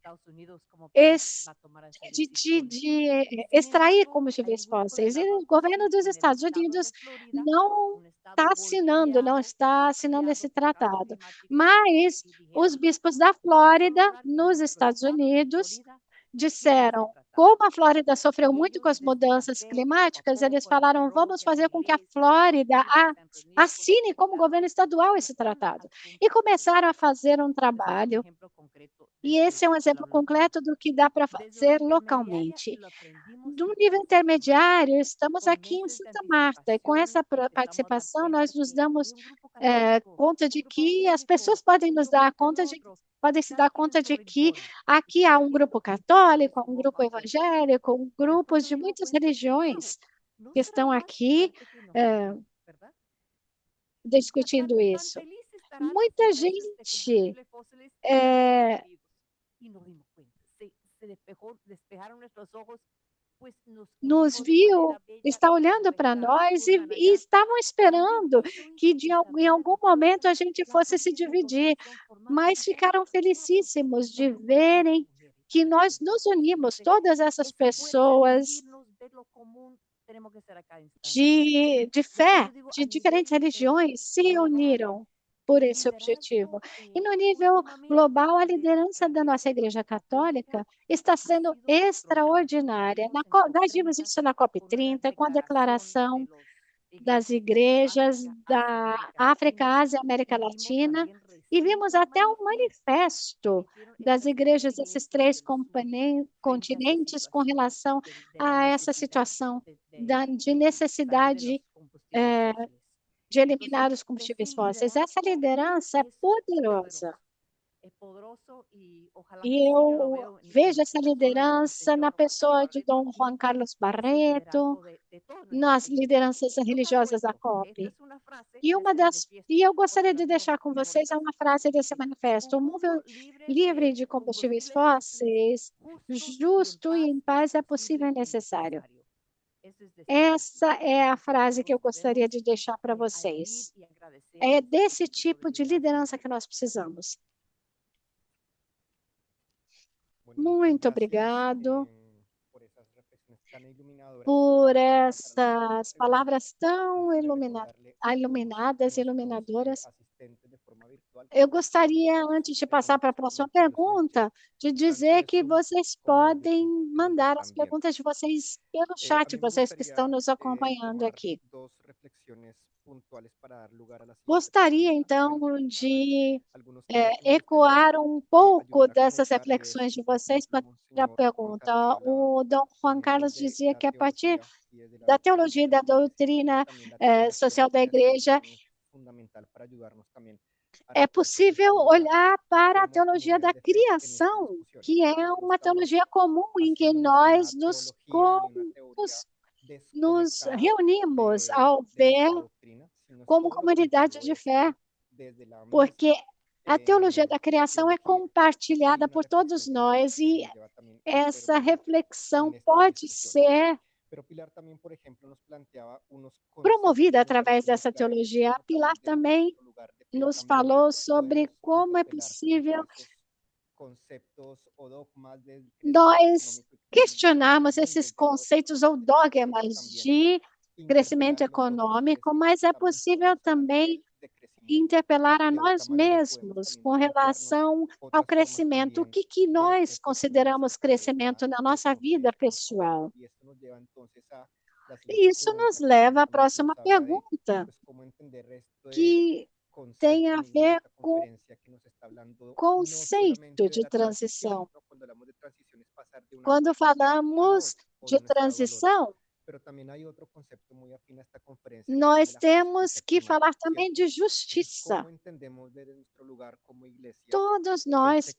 extrair combustíveis fósseis. E o governo dos Estados Unidos não está assinando esse tratado. Mas os bispos da Flórida, nos Estados Unidos, disseram, como a Flórida sofreu muito com as mudanças climáticas, eles falaram, vamos fazer com que a Flórida assine como governo estadual esse tratado. E começaram a fazer um trabalho. E esse é um exemplo concreto do que dá para fazer localmente. Do nível intermediário, estamos aqui em Santa Marta, e com essa participação, nós nos damos conta de que as pessoas podem se dar conta de que aqui há um grupo católico, um grupo evangélico, grupos de muitas religiões que estão aqui discutindo isso. Muita gente nos viu, está olhando para nós e estavam esperando que em algum momento a gente fosse se dividir, mas ficaram felicíssimos de verem que nós nos unimos, todas essas pessoas de fé, de diferentes religiões, se reuniram por esse objetivo. E no nível global, a liderança da nossa Igreja Católica está sendo extraordinária. Nós vimos isso na COP30, com a declaração das igrejas da África, Ásia e América Latina, E vimos até um manifesto das igrejas desses 3 continentes com relação a essa situação de necessidade de eliminar os combustíveis fósseis. Essa liderança é poderosa. E eu vejo essa liderança na pessoa de Dom Juan Carlos Barreto, nas lideranças religiosas da COP. E eu gostaria de deixar com vocês uma frase desse manifesto: o mundo livre de combustíveis fósseis, justo e em paz é possível e necessário. Essa é a frase que eu gostaria de deixar para vocês. É desse tipo de liderança que nós precisamos. Muito obrigado por essas palavras tão iluminadas e iluminadoras. Eu gostaria, antes de passar para a próxima pergunta, de dizer que vocês podem mandar as perguntas de vocês pelo chat, vocês que estão nos acompanhando aqui. Gostaria, então, de ecoar um pouco dessas reflexões de vocês para a pergunta. O Dom Juan Carlos dizia que, a partir da teologia e da doutrina social da Igreja, é possível olhar para a teologia da criação, que é uma teologia comum em que nós nos reunimos ao ver como comunidade de fé, porque a teologia da criação é compartilhada por todos nós e essa reflexão pode ser promovida através dessa teologia. Pilar também nos falou sobre como é possível nós questionarmos esses conceitos ou dogmas de crescimento econômico, mas é possível também interpelar a nós mesmos com relação ao crescimento. O que nós consideramos crescimento na nossa vida pessoal? E isso nos leva à próxima pergunta, que tem a ver com o conceito de transição. Quando falamos de transição, nós temos que falar também de justiça. Todos nós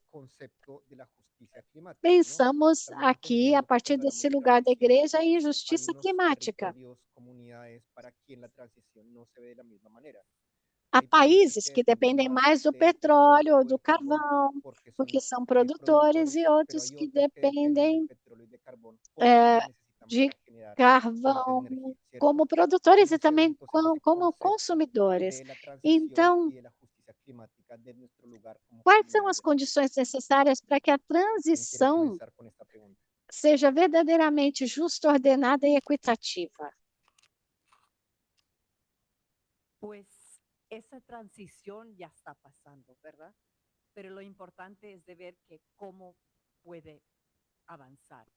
pensamos aqui, a partir desse lugar da igreja, em justiça climática. Há países que dependem mais do petróleo ou do carvão, porque são produtores, e outros que dependem de carvão como produtores e também como consumidores. Então, quais são as condições necessárias para que a transição seja verdadeiramente justa, ordenada e equitativa? Pues esa transición ya está pasando, ¿verdad? Pero lo importante es de ver que cómo puede avanzar.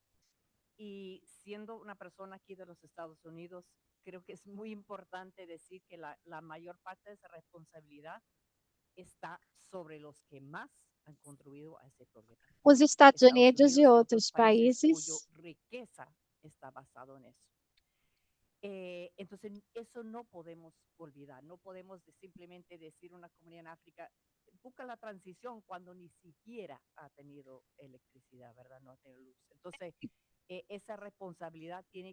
Y siendo una persona aquí de los Estados Unidos, creo que es muy importante decir que la mayor parte de esa responsabilidad está sobre los que más han contribuido a ese problema. Os Estados Unidos e outros países cuya riqueza está basado en eso. Entonces, eso no podemos olvidar. No podemos simplemente decir una comunidad en África busca la transición cuando ni siquiera ha tenido electricidad, ¿verdad? No ha tenido luz. Entonces, essa responsabilidade tem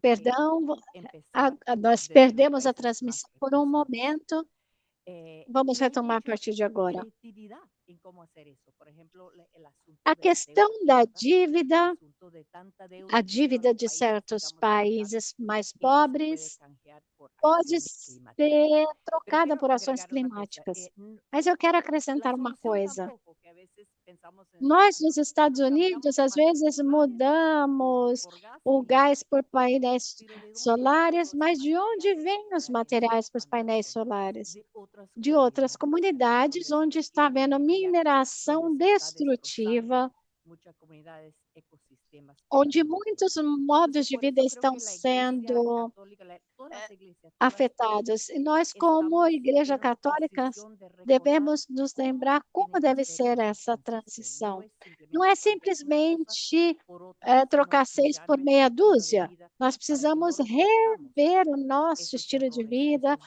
nós perdemos a transmissão por um momento. Vamos retomar a partir de agora. A questão da dívida, a dívida de certos países mais pobres, pode ser trocada por ações climáticas. Mas eu quero acrescentar uma coisa. Nós, nos Estados Unidos, às vezes mudamos o gás por painéis solares, mas de onde vêm os materiais para os painéis solares? De outras comunidades, onde está havendo mineração destrutiva onde muitos modos de vida estão sendo afetados. E nós, como Igreja Católica, devemos nos lembrar como deve ser essa transição. Não é simplesmente trocar 6 por meia dúzia. Nós precisamos rever o nosso estilo de vida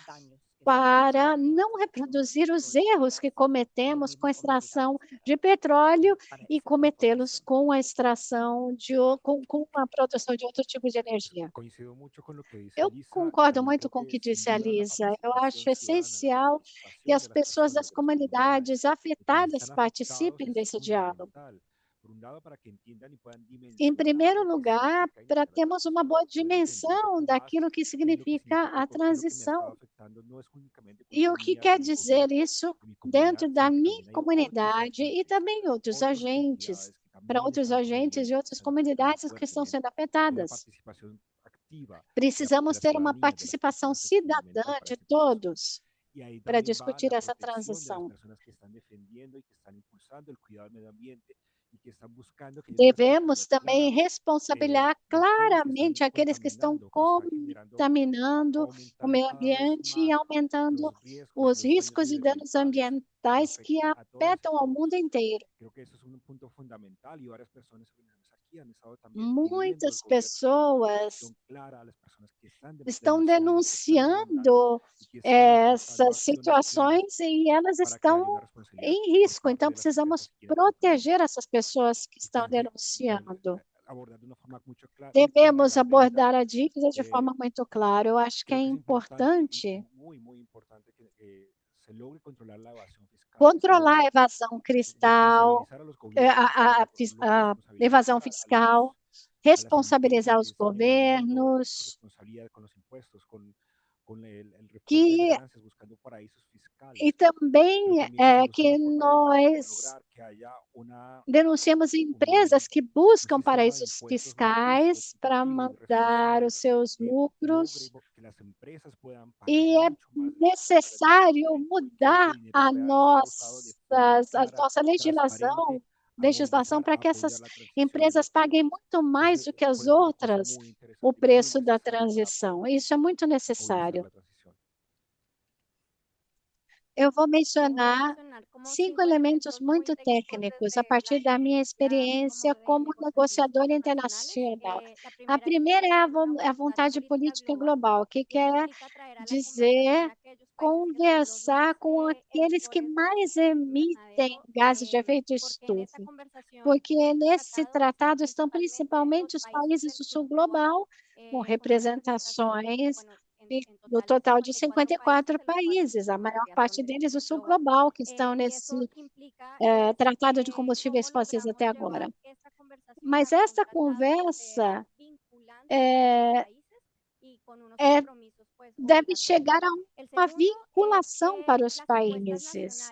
para não reproduzir os erros que cometemos com a extração de petróleo e cometê-los com a extração com a produção de outro tipo de energia. Coincido mucho con lo que dice Eu Lisa. concordo También muito creo com o que que sin disse a duda la Lisa. Eu participación acho ciudadana, la essencial participación que as de las pessoas personas, das de las comunidades comunidades que afetadas están afectados participem es desse diálogo. fundamental. Por un lado, para que entiendan y puedan Em dimensionar primeiro lo que lugar, significa para iniciar la termos uma boa transición, poder entender un dimensão poco más daquilo que qué es lo que significa significa, a por qué lo que me ha estado transição. afectando no es únicamente E culpa o que mía, quer de mi dizer gobierno, isso de mi dentro comunidad, da sino que minha también hay otros comunidade e agentes, também outros otras agentes, entidades que para también outros están agentes e conviviendo, que outras están afectando comunidades que estão sendo fuertemente. Una afetadas. participación activa Precisamos la ter uma ciudadanía, de las participação personas, es fundamental cidadã para de ese proceso. todos Y ahí para también va discutir la essa protección de las transição. personas que están defendiendo y que están impulsando el cuidado del medio ambiente y que están buscando que haya una Devemos responsabilidad também clara responsabilizar de aquellos que claramente están aqueles que estão contaminando, que están generando, contaminando o aumentando meio cada vez ambiente e más aumentando los riesgos y os los daños riscos e danos medioambientales que ambientais que afectan a todas y afetam ao mundo todos. inteiro. Creo que eso es un punto fundamental y varias personas organizadas aquí han estado también pidiendo al Muitas gobierno una pessoas acción clara a las personas que están estão denunciando, que están demandando denunciando y que están impulsando essas acciones claras situações e elas para que haya estão una responsabilidad em por risco. parte Então, de las empresas precisamos que quieran contaminar. proteger essas pessoas que estão Entonces, denunciando. abordar de una forma muy clara Devemos la deuda. abordar a dívida de forma muito clara. Eu acho que é Creo que es importante y importante muy importante que se logre controlar la evasión fiscal, que se controlar a logre evasão fiscal, responsabilizar a los gobiernos, a evasão fiscal, a las responsabilizar empresas os que están evadiendo su governos, responsabilidad con los impuestos, con el reporte de que ganancias, buscando paraísos fiscales. e também Creo también que esa es que una forma de nós lograr que haya denunciemos empresas que buscam sistema de paraísos impuestos más justo, fiscais para equitativo y mandar responsable os seus que logre lucros. que las empresas puedan pagar E é mucho más de necessário que ese mudar dinero sea usado de forma a clara, nossa transparente, a legislação movilizar, para a que apoyar essas la transición y empresas los paguem jóvenes. muito mais do que as Puede ser una cosa outras muy interesante o y muy preço da necesaria para transição. Isso é muito movilizar necessário. la transición. Eu vou Quiero mencionar mencionar como 5 elementos muito técnicos a partir da minha experiência como negociadora internacional. A primeira é a vontade política global, que quer dizer conversar com aqueles que mais emitem gases de efeito estufa, porque nesse tratado estão principalmente os países do sul global, com representações no total de 54 países, a maior parte deles do sul global, que estão nesse tratado de combustíveis fósseis até agora. Mas essa conversa deve chegar a uma vinculação para os países.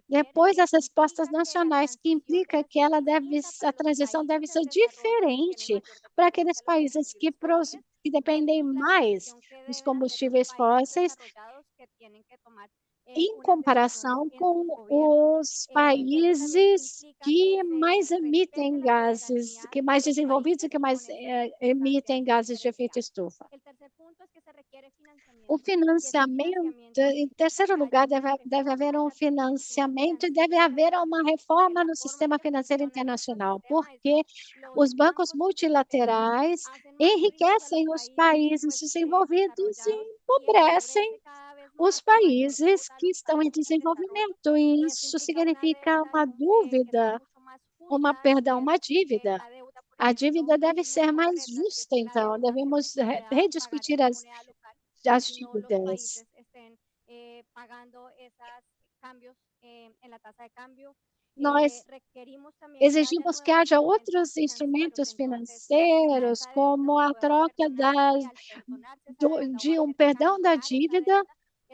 Depois, as respostas nacionais, que implica que a transição deve ser diferente para aqueles países que dependem mais dos combustíveis fósseis, em comparação com os países que mais emitem gases, que mais desenvolvidos e que mais emitem gases de efeito estufa. O financiamento, em terceiro lugar, deve haver um financiamento e deve haver uma reforma no sistema financeiro internacional, porque os bancos multilaterais enriquecem os países desenvolvidos e empobrecem os países que estão em desenvolvimento. E isso significa uma dívida. A dívida deve ser mais justa, então, devemos rediscutir as dívidas. Nós exigimos que haja outros instrumentos financeiros, como a troca de um perdão da dívida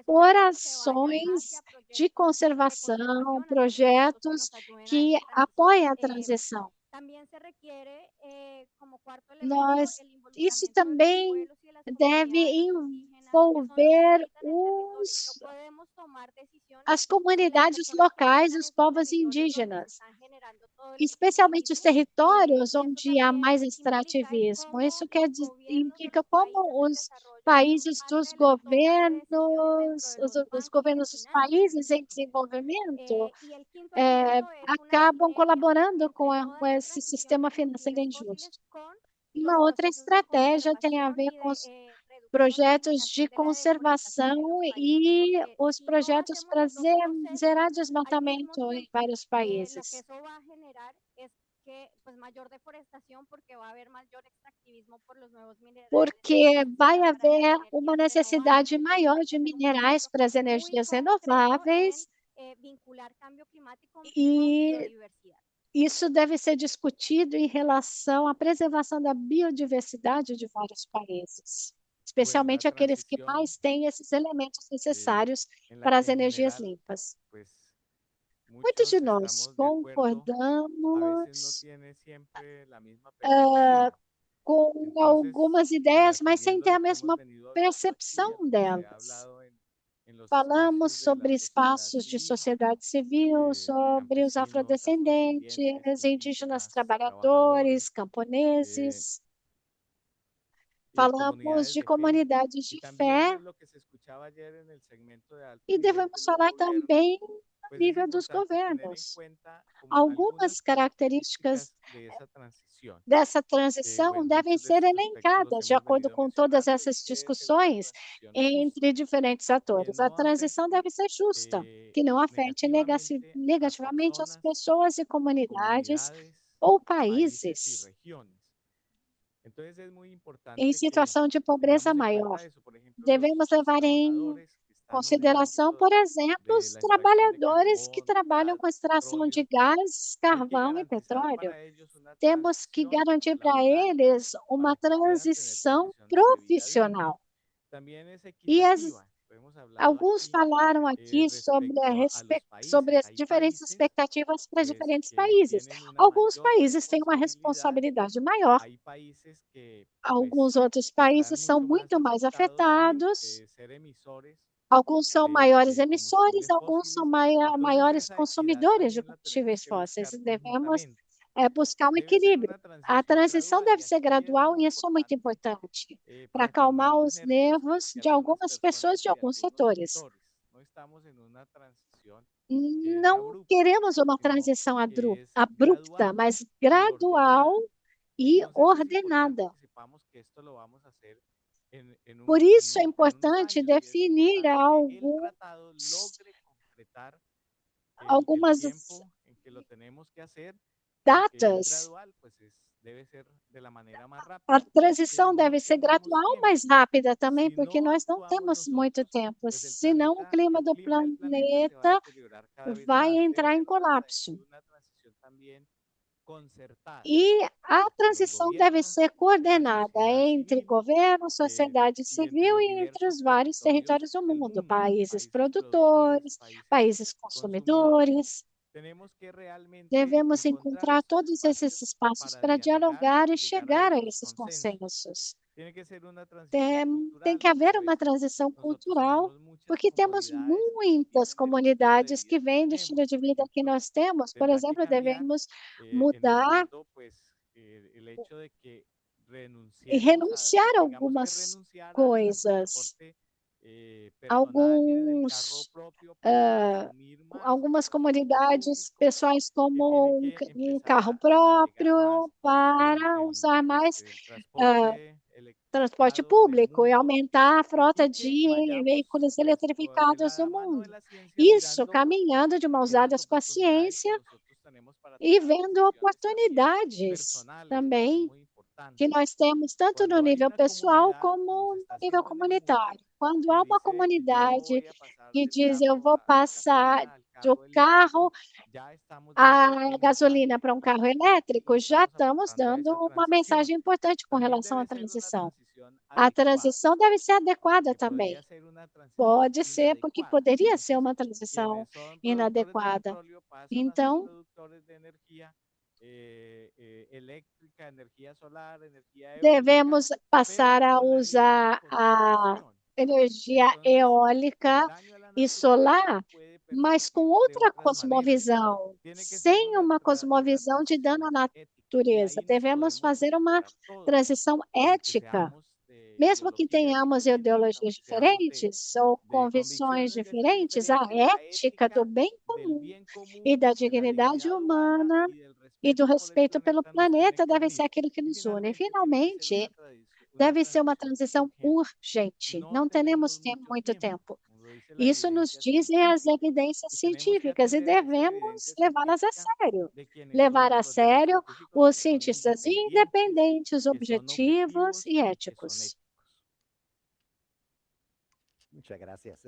por ações de conservação, projetos que apoiem a transição. Isso também deve envolver as comunidades locais, os povos indígenas, especialmente os territórios onde há mais extrativismo. Isso implica como os países dos governos, os governos dos países em desenvolvimento acabam colaborando com esse sistema financeiro injusto. Uma outra estratégia tem a ver com os projetos de conservação e os projetos para zerar desmatamento em vários países. Porque vai haver uma necessidade maior de minerais para as energias renováveis e isso deve ser discutido em relação à preservação da biodiversidade de vários países, especialmente aqueles que mais têm esses elementos necessários para as energias limpas. Muitos de nós concordamos com algumas ideias, mas sem ter a mesma percepção delas. Falamos sobre espaços de sociedade civil, sobre os afrodescendentes, indígenas trabalhadores, camponeses. Falamos de comunidades de fé e devemos falar também no nível dos governos. Algumas características dessa transição devem ser elencadas de acordo com todas essas discussões entre diferentes atores. A transição deve ser justa, que não afete negativamente as pessoas e comunidades ou países em situação de pobreza maior. Devemos levar em consideração, por exemplo, os trabalhadores que trabalham com extração de gás, carvão e petróleo. Temos que garantir para eles uma transição profissional. E alguns falaram aqui sobre as diferentes expectativas para diferentes países. Alguns países têm uma responsabilidade maior. Alguns outros países são muito mais afetados. Alguns são maiores emissores, alguns são maiores consumidores de combustíveis fósseis. Devemos buscar um equilíbrio. A transição deve ser gradual e isso é muito importante para acalmar os nervos de algumas pessoas de alguns setores. Não queremos uma transição abrupta, mas gradual e ordenada. Por isso é importante definir algumas datas. A transição deve ser gradual, mas rápida também, porque nós não temos muito tempo, senão o clima do planeta vai entrar em colapso. E a transição deve ser coordenada entre governo, sociedade civil e entre os vários territórios do mundo, países produtores, países consumidores. Devemos encontrar todos esses espaços para dialogar e chegar a esses consensos. Tem que haver uma transição cultural, porque temos muitas comunidades que vêm do estilo de vida que nós temos. Por exemplo, devemos mudar e renunciar a algumas coisas. Algumas comunidades pessoais como um carro próprio para usar mais transporte público e aumentar a frota de veículos eletrificados no mundo. Isso caminhando de mãos dadas com a ciência e vendo oportunidades também que nós temos tanto no nível pessoal como no nível comunitário. Quando há uma comunidade que diz eu vou passar do carro a gasolina para um carro elétrico, já estamos dando uma mensagem importante com relação à transição. A transição deve ser adequada também. Pode ser, porque poderia ser uma transição inadequada. Então, devemos passar a usar a energia eólica e solar, mas com outra cosmovisão, sem uma cosmovisão de dano à natureza. Devemos fazer uma transição ética. Mesmo que tenhamos ideologias diferentes ou convicções diferentes, a ética do bem comum e da dignidade humana e do respeito pelo planeta deve ser aquilo que nos une. Finalmente, deve ser uma transição urgente. Não teremos muito tempo. Isso nos dizem as evidências científicas e devemos levá-las a sério. Levar a sério os cientistas independentes, objetivos e éticos. Muchas gracias.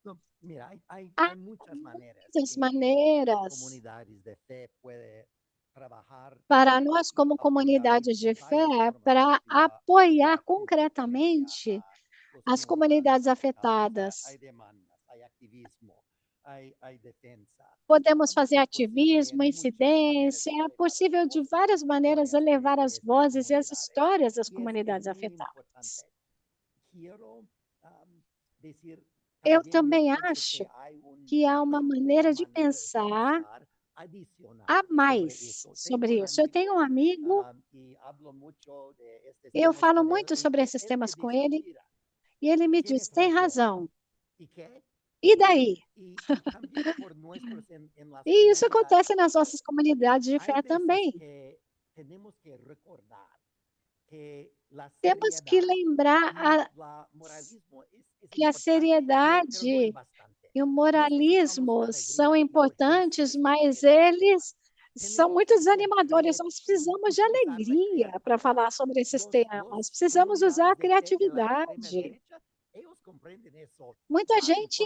No, mira, hay Há muchas maneras muitas que maneiras comunidades de fe puede trabajar para nós, como comunidades de fé, para apoiar concretamente as comunidades afetadas. Hay demandas, hay activismo, hay defensa. Podemos fazer ativismo, incidência, é possível de várias maneiras elevar as vozes e as histórias das comunidades afetadas. Eu também acho que há uma maneira de pensar a mais sobre isso. Eu tenho um amigo, eu falo muito sobre esses temas com ele, e ele me diz, tem razão. E daí? E isso acontece nas nossas comunidades de fé também. Temos que lembrar que a seriedade e o moralismo são importantes, mas eles são muito desanimadores. Nós precisamos de alegria para falar sobre esses temas. Precisamos usar a criatividade. Muita gente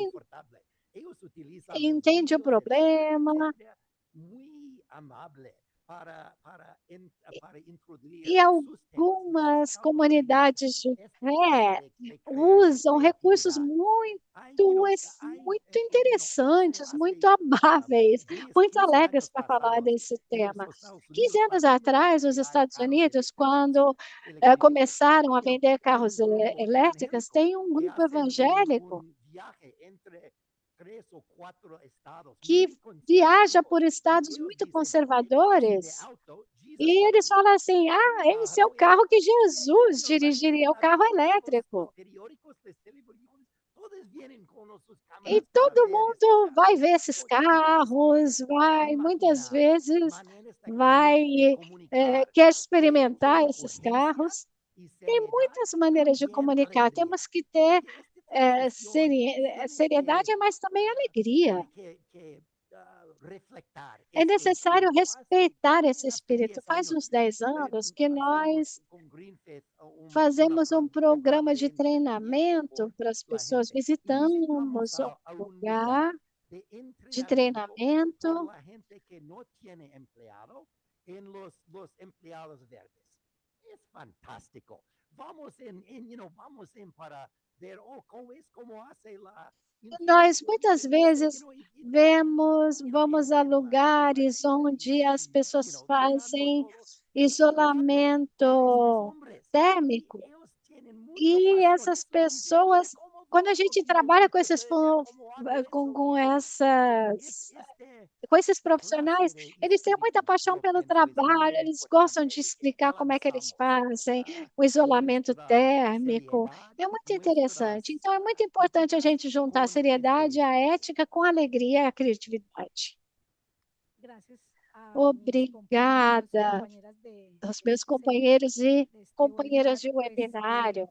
entende o problema e algumas comunidades de fé usam recursos muito interessantes, muito amáveis, muito alegres para falar desse tema. 15 anos atrás, os Estados Unidos, quando começaram a vender carros elétricos, tem um grupo evangélico que viaja por estados muito conservadores e eles falam assim, esse é o carro que Jesus dirigiria, o carro elétrico. E todo mundo vai ver esses carros, muitas vezes quer experimentar esses carros. Tem muitas maneiras de comunicar, temos que ter seriedade, mas também alegria. É necessário respeitar esse espírito. Faz uns 10 anos que nós fazemos um programa de treinamento para as pessoas. Visitamos um lugar de treinamento. É fantástico. Vamos para ver como hace lá. Nós muitas vezes vamos a lugares onde as pessoas fazem isolamento térmico e essas pessoas, quando a gente trabalha com esses profissionais, eles têm muita paixão pelo trabalho, eles gostam de explicar como é que eles fazem o isolamento térmico. É muito interessante. Então, é muito importante a gente juntar a seriedade, a ética com a alegria e a criatividade. Obrigada aos meus companheiros e companheiras de webinário.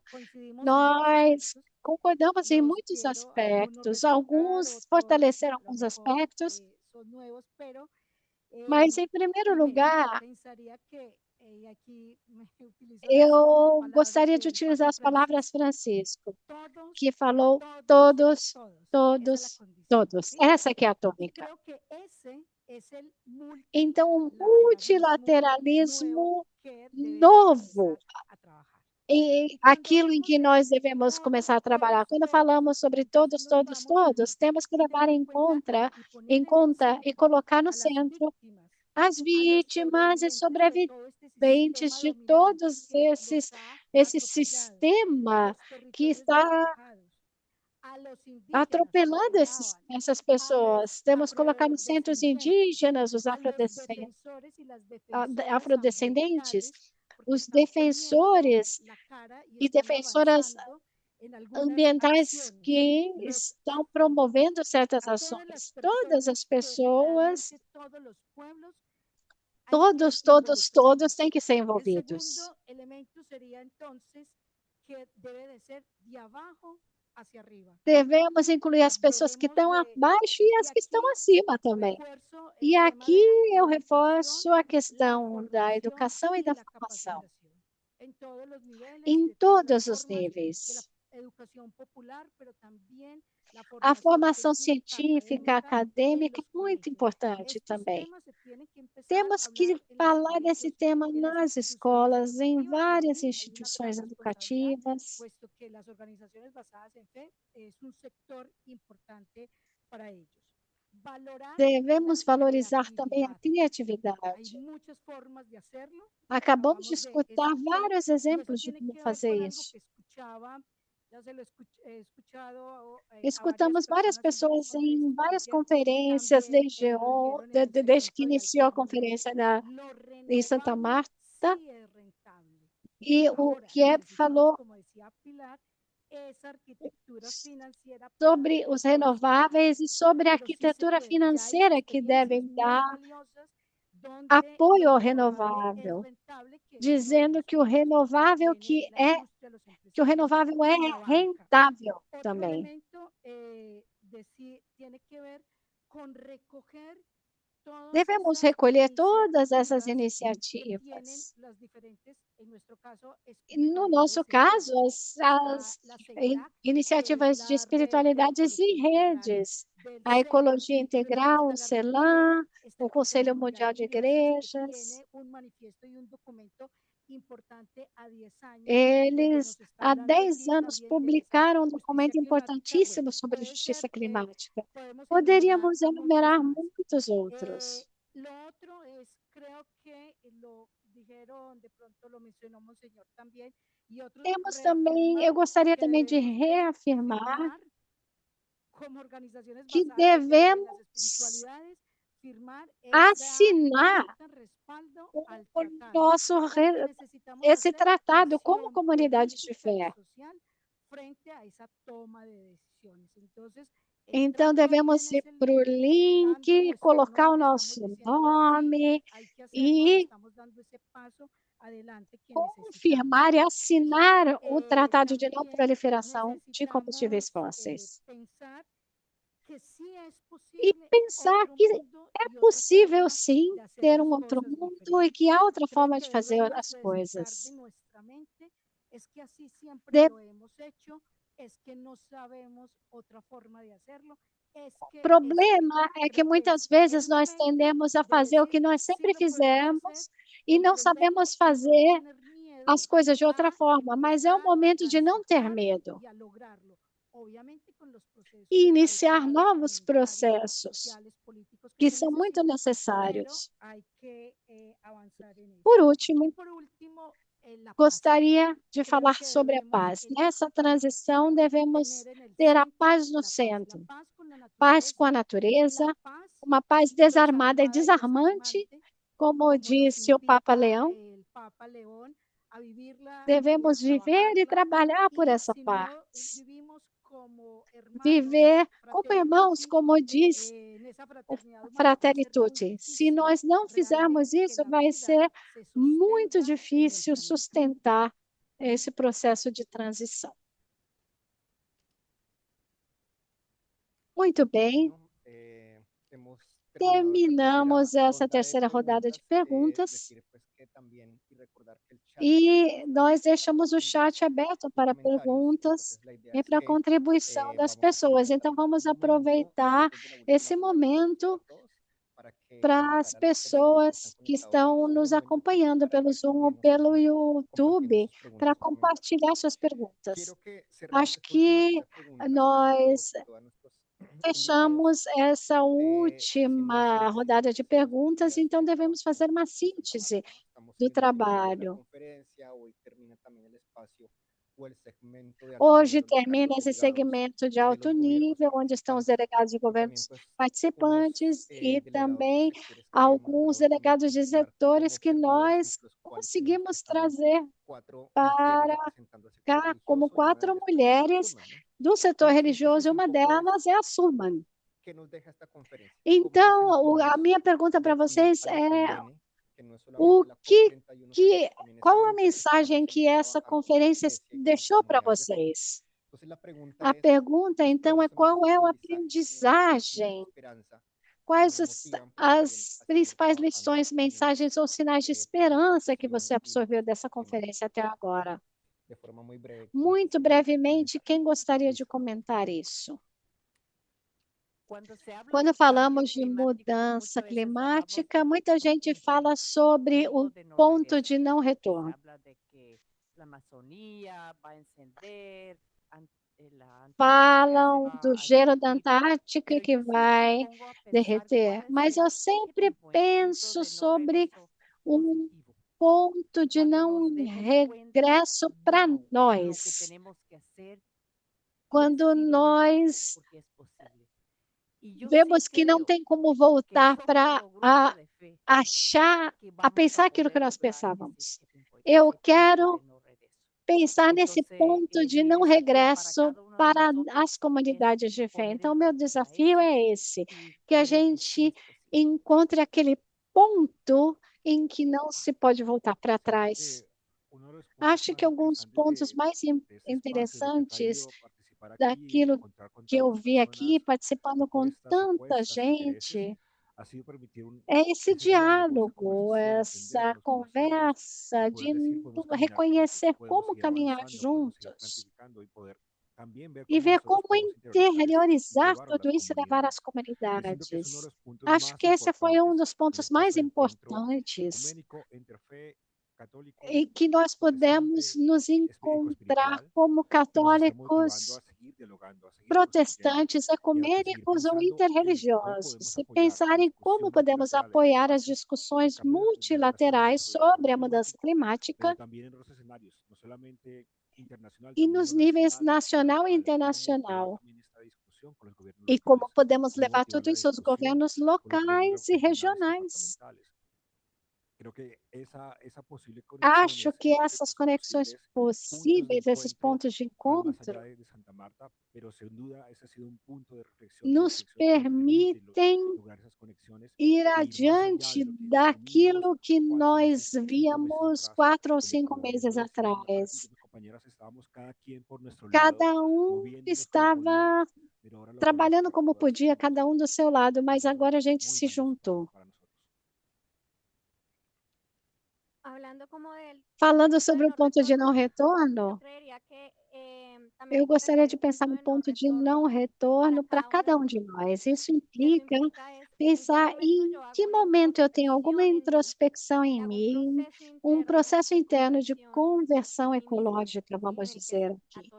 Nós concordamos em muitos aspectos, alguns fortaleceram alguns aspectos, mas, em primeiro lugar, eu gostaria de utilizar as palavras Francisco, que falou todos, todos, todos. Essa que é a tônica. Então, o multilateralismo novo e aquilo em que nós devemos começar a trabalhar. Quando falamos sobre todos, todos, todos, temos que levar em conta e colocar no centro as vítimas e sobreviventes de todos esse sistema que está atropelando essas pessoas. Temos que colocar nos centros indígenas, os afrodescendentes, os defensores e defensoras ambientais que estão promovendo certas ações. Todas as pessoas, todos têm que ser envolvidos. Devemos incluir as pessoas que estão abaixo e as que estão acima também. E aqui eu reforço a questão da educação e da formação. Em todos os níveis. A formação científica, acadêmica é muito importante também. Temos que falar desse tema nas escolas, em várias instituições educativas. Devemos valorizar também a criatividade. Acabamos de escutar vários exemplos de como fazer isso. Escutamos várias pessoas em várias conferências desde que iniciou a conferência em Santa Marta. E o Kiep falou sobre os renováveis e sobre a arquitetura financeira que devem dar apoio ao renovável, dizendo que o renovável é rentável também. Devemos recolher todas essas iniciativas. No nosso caso, as iniciativas de espiritualidades e redes, a ecologia integral, o CELAM, o Conselho Mundial de Igrejas. Eles, há 10 anos, publicaram um documento importantíssimo sobre justiça climática. Poderíamos enumerar muitos outros. Temos também, eu gostaria também de reafirmar que devemos assinar esse tratado como comunidade de fé. Então, devemos ir para o link, colocar o nosso nome e confirmar e assinar o Tratado de Não Proliferação de Combustíveis Fósseis. E pensar que é possível, sim, ter um outro mundo e que há outra forma de fazer as coisas. O problema é que muitas vezes nós tendemos a fazer o que nós sempre fizemos e não sabemos fazer as coisas de outra forma, mas é o momento de não ter medo e iniciar novos processos que são muito necessários. Por último, gostaria de falar sobre a paz. Nessa transição, devemos ter a paz no centro. Paz com a natureza, uma paz desarmada e desarmante, como disse o Papa Leão. Devemos viver e trabalhar por essa paz. Viver como irmãos, como diz o Fratelli Tutti. Se nós não fizermos isso, vai ser muito difícil sustentar esse processo de transição. Muito bem. Terminamos essa terceira rodada de perguntas. E nós deixamos o chat aberto para perguntas e para a contribuição das pessoas. Então, vamos aproveitar esse momento para as pessoas que estão nos acompanhando pelo Zoom ou pelo YouTube, para compartilhar suas perguntas. Acho que nós fechamos essa última rodada de perguntas, então devemos fazer uma síntese do trabalho. Hoje termina esse segmento de alto nível, onde estão os delegados de governos participantes e também alguns delegados de setores que nós conseguimos trazer para cá, como 4 mulheres do setor religioso, e uma delas é a Suman. Então, a minha pergunta para vocês é qual a mensagem que essa conferência deixou para vocês? A pergunta, então, é qual é a aprendizagem? Quais as principais lições, mensagens ou sinais de esperança que você absorveu dessa conferência até agora? Muito brevemente, quem gostaria de comentar isso? Quando falamos de mudança climática, muita gente fala sobre o ponto de não retorno. Falam do gelo da Antártica que vai derreter, mas eu sempre penso sobre um ponto de não regresso para nós. Quando nós vemos que não tem como voltar para achar, a pensar aquilo que nós pensávamos. Eu quero pensar nesse ponto de não regresso para as comunidades de fé. Então, meu desafio é esse, que a gente encontre aquele ponto em que não se pode voltar para trás. Acho que alguns pontos mais interessantes daquilo que eu vi aqui, participando com tanta gente, é esse diálogo, essa conversa de reconhecer como caminhar juntos e ver como interiorizar tudo isso e levar às comunidades. Acho que esse foi um dos pontos mais importantes e que nós podemos nos encontrar como católicos, protestantes, ecumênicos ou interreligiosos, e pensar em como podemos apoiar as discussões multilaterais sobre a mudança climática e nos níveis nacional e internacional. E como podemos levar tudo isso aos governos locais e regionais. Acho que essas conexões possíveis, esses pontos de encontro, nos permitem ir adiante daquilo que nós víamos 4 ou 5 meses atrás. Cada um estava trabalhando como podia, cada um do seu lado, mas agora a gente se juntou. Falando sobre o ponto de não retorno, eu gostaria de pensar no ponto de não retorno para cada um de nós. Isso implica pensar em que momento eu tenho alguma introspecção em mim, um processo interno de conversão ecológica, vamos dizer aqui.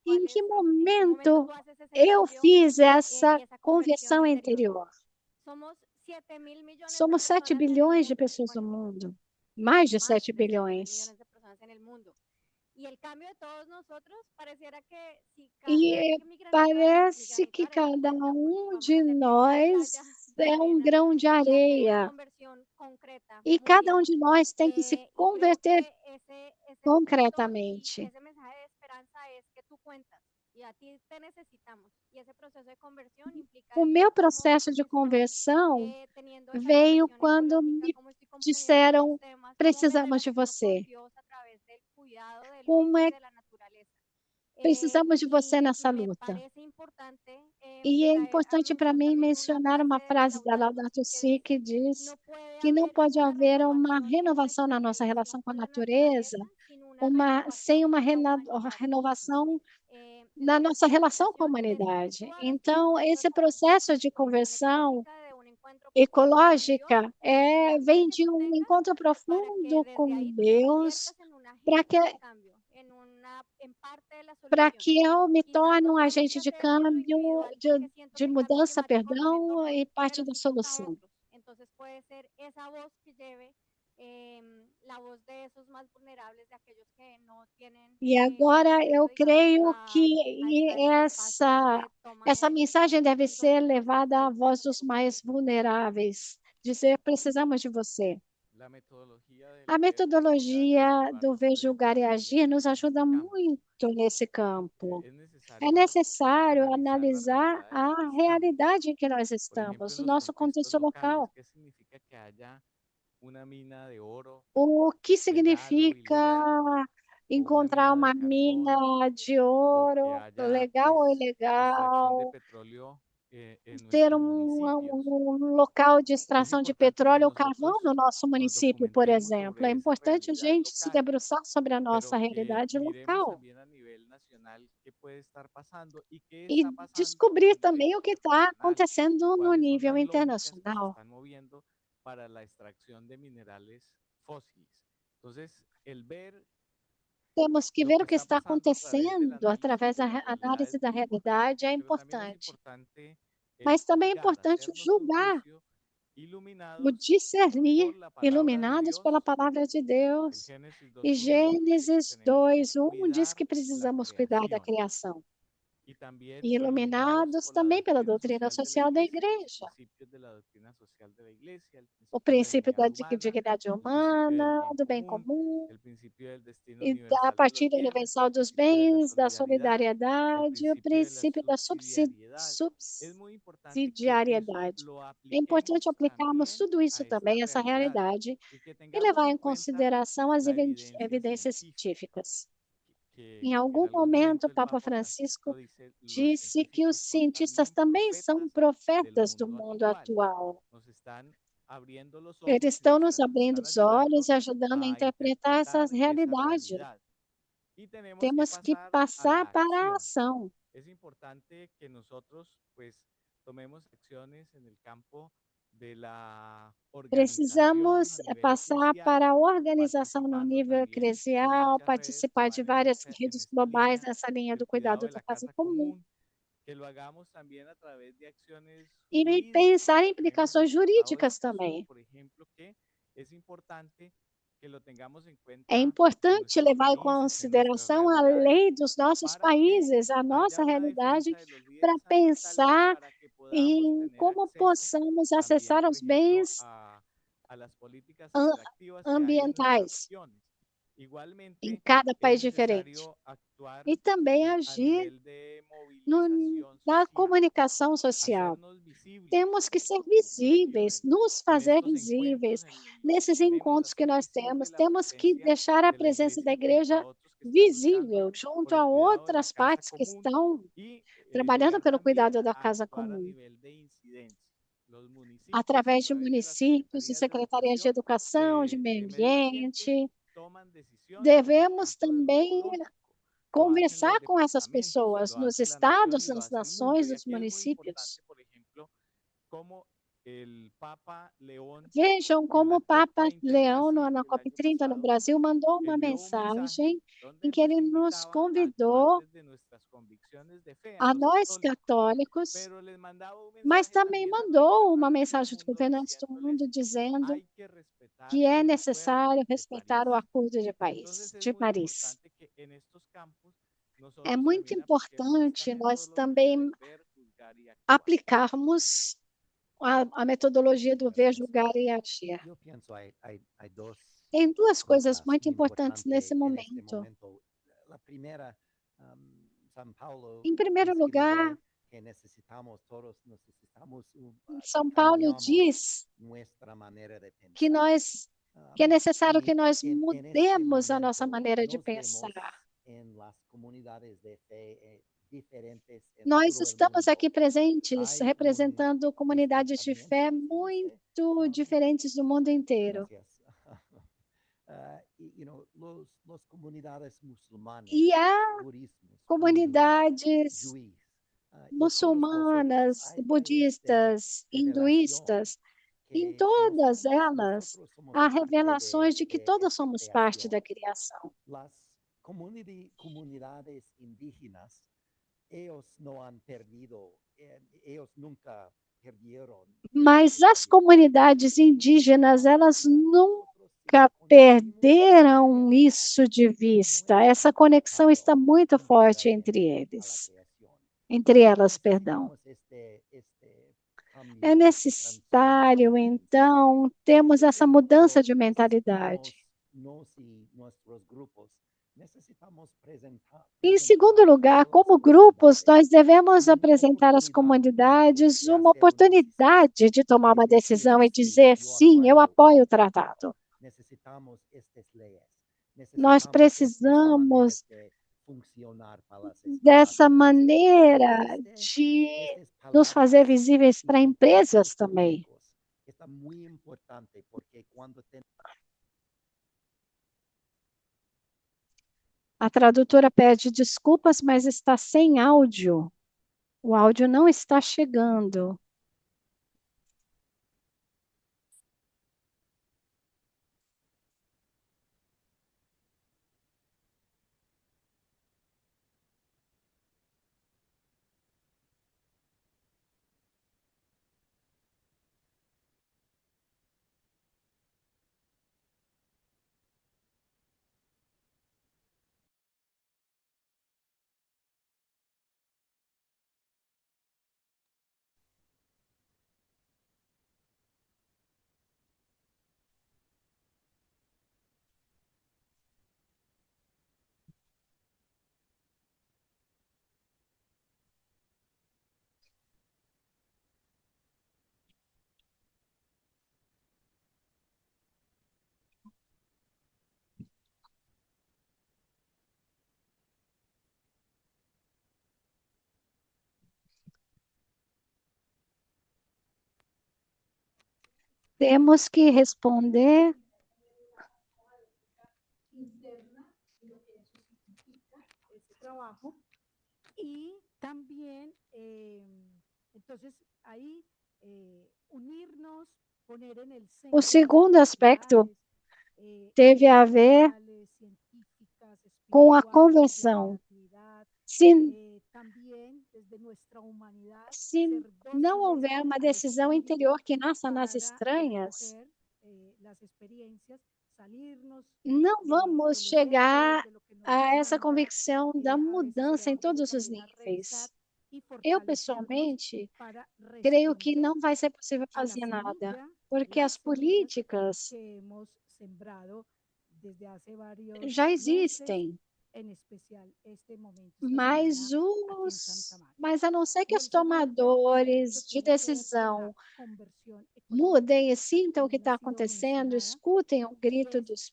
Em que momento eu fiz essa conversão interior? Somos 7 bilhões de pessoas no mundo, mais de 7 bilhões. E parece que cada um de nós é um grão de areia. E cada um de nós tem que se converter concretamente. O meu processo de conversão veio quando me disseram: precisamos de você. Precisamos de você nessa luta. E é importante para mim mencionar uma frase da Laudato Si que diz que não pode haver uma renovação na nossa relação com a natureza sem uma renovação na nossa relação com a humanidade. Então, esse processo de conversão ecológica vem de um encontro profundo com Deus, para que eu me torne um agente de câmbio, de mudança, perdão, e parte da solução. la voz de esos más vulnerables, de aquellos que no tienen E agora eu acceso, digamos, creio a que estar en espacios de toma de essa mensagem deve decisión ser donde levada à hay voz dos poco mais vulneráveis. Dizer, precisamos de você. La metodología del A ver, juzgar y metodologia actuar do ver, nos puede julgar e ayudar muy agir nos en ese ajuda campo. muito nesse campo. Es É necesario necessário analizar analisar la realidad en a la que estamos. realidade em que nós Por ejemplo, estamos, en o los nosso contextos contexto locales, local. ¿qué significa que haya una mina de oro O que legal o significa ilegal, o una encontrar mina uma de mina carbón, de o que ouro, haya legal ou pues extracción de ilegal, petróleo en ter nuestros municipios? local de Es extração de importante que petróleo ou carvão nosotros no nosso nos município, por documentemos exemplo. É sobre esa importante a realidad gente se local, debruçar sobre a pero nossa que realidade miremos local también a nivel nacional qué puede estar pasando y qué e está pasando descobrir a nivel também o que está internacional. acontecendo no ¿Cuáles son nível las lógicas que se internacional. están moviendo para la extracción de minerales fósiles? Entonces, el ver Temos que lo ver que o que está está pasando acontecendo através de da las realidades análise da es muy realidade é importante, pero también es importante. importante el Mas também é juzgar, importante hacernos un julgar, juicio o iluminados discernir, por la palabra de iluminados Dios. pela palavra de El Deus. Génesis E 2:1 nos dice que Gênesis tenemos que 2:1 diz cuidar que la precisamos cuidar da creación criação. y también E iluminados iluminados por la também pela doctrina doutrina social de la social da iglesia, igreja. los principios de la doctrina social de la iglesia, el O principio de la princípio da dignidad humana, dignidade el principio del humana, bien do bem común, comum, el principio del destino e da universal de los partilha bienes, universal el dos principio de la bens, da solidaridad, el solidariedade, o principio de la princípio da subsidiariedad. Es muy importante que eso subsidiariedade. lo É importante apliquemos aplicarmos también tudo isso a esta também, essa realidad realidade, y que e tengamos levar en em cuenta consideração as la evidencia evidências científica, científicas. que Em en algum algún momento, momento o el Papa Papa Francisco Francisco dice, los disse que os científicos son cientistas también também são profetas del profetas do mundo mundo actual. atual. Nos están abriendo los Eles ojos y estão nos abrindo están os ayudando olhos e ajudando a a interpretar essa interpretar esa realidade. realidad. Y tenemos que Temos que pasar a passar la para a acción. ação. Es importante que nosotros pues tomemos acciones en el campo de la organización Precisamos a nivel passar eclesial, para a organização no participando nível también en eclesial, muchas redes que participar de van várias en redes esta globais línea nessa linha del do cuidado cuidado de da la casa casa comum. común, que lo hagamos también a través de acciones E jurídicas. pensar em Hemos implicações escuchado jurídicas expresos, também. por ejemplo, que es importante que lo tengamos en É cuenta en importante nuestros levar em países, en nuestras consideração a realidades, lei dos nossos para que países, a haya nossa una realidade, defensa de los para líderes ambientales, pensar para que podamos em tener como acceso possamos también, acessar por os ejemplo, bens a las políticas am- extractivas que hay en nuestras ambientais regiones. em Igualmente, cada es país diferente. necesario actuar E também a agir nivel de no, movilización na social, comunicação social. hacernos visibles. Temos que ser Por ejemplo, visíveis, nos en fazer estos visíveis encuentros en los nesses que tenemos, encontros que hacer nós visible la temos que presencia deixar a de la presença da iglesia junto a igreja otros que están luchando visível, por junto el a cuidado de la outras casa partes que común estão y trabalhando llegar pelo también cuidado da a casa actuar a comum. nivel de incidencia. Los municipios, a Através de través de las municípios e secretarías de secretarias de educación, educação, de meio de medio ambiente, ambiente, toman decisiones en el devemos campo de lo também ecológico. Lo hacen los conversar com essas departamentos, pessoas lo nos hace la nación estados, y lo nas hace el mundo. nações, Y nos aquí es muy municípios. importante, por ejemplo, cómo el Papa León Vejam en como la o Papa COP30 en Leão, Brasil na el año COP30 no pasado Brasil, mandou uma envió un mensaje mensagem em donde que nos ele nos invitaba a actuar convidou desde nuestras convicciones de fe a a los nós católicos, católicos, pero les mandaba un mas mensaje também también a los mandou uma gobernantes del mensagem aos mundo governantes do diciéndoles mundo dizendo hay que respetar que é el acuerdo necessário de París. respeitar o Acordo de Entonces es de muy Paris. importante que en estos campos É nosotros muito también apliquemos esta importante nós metodología também del ver, juzgar y actuar. aplicarmos a metodologia do ver, Gracias. julgar e agir. Yo pienso hay dos Tem duas coisas cosas muito muy importantes nesse importantes en este momento. momento. La primera, San Paulo Em primeiro lugar, escribe que todos necesitamos São Paulo cambiamos diz nuestra manera de que pensar. que é necessário que nós En este mudemos a nossa momento maneira de nos pensar. vemos en las comunidades de fe diferentes en Nós todo el estamos mundo. aqui presentes, Hay un representando comunidades de fé despertamiento, no sé, muito diferentes do mundo inteiro. gracias. Los comunidades musulmanas, E há budismos, comunidades juís, y todos muçulmanas, nosotros, hay budistas, hinduístas, em que todas elas nosotros somos há parte revelações de que todos esta somos parte creación. da criação. Las comunidades indígenas, ellos no han perdido, ellos nunca perdieron. Mas as comunidades indígenas, elas não nunca perderam isso de vista. Essa conexão está muito forte entre eles, entre elas, perdão. É necessário, então, termos essa mudança de mentalidade. Em segundo lugar, como grupos, nós devemos apresentar às comunidades uma oportunidade de tomar uma decisão e dizer, sim, eu apoio o tratado. Nós precisamos dessa maneira de nos fazer visíveis para empresas também. A tradutora pede desculpas, mas está sem áudio. O áudio não está chegando. Temos que responder. Trabajo y también, entonces, ahí unirnos, poner en el centro O segundo aspecto teve a ver com a conversão. Se não houver uma decisão interior que nasça nas estranhas, não vamos chegar a essa convicção da mudança em todos os níveis. Eu, pessoalmente, creio que não vai ser possível fazer nada, porque as políticas já existem. Mas a não ser que os tomadores de decisão mudem e sintam o que está acontecendo, escutem o grito dos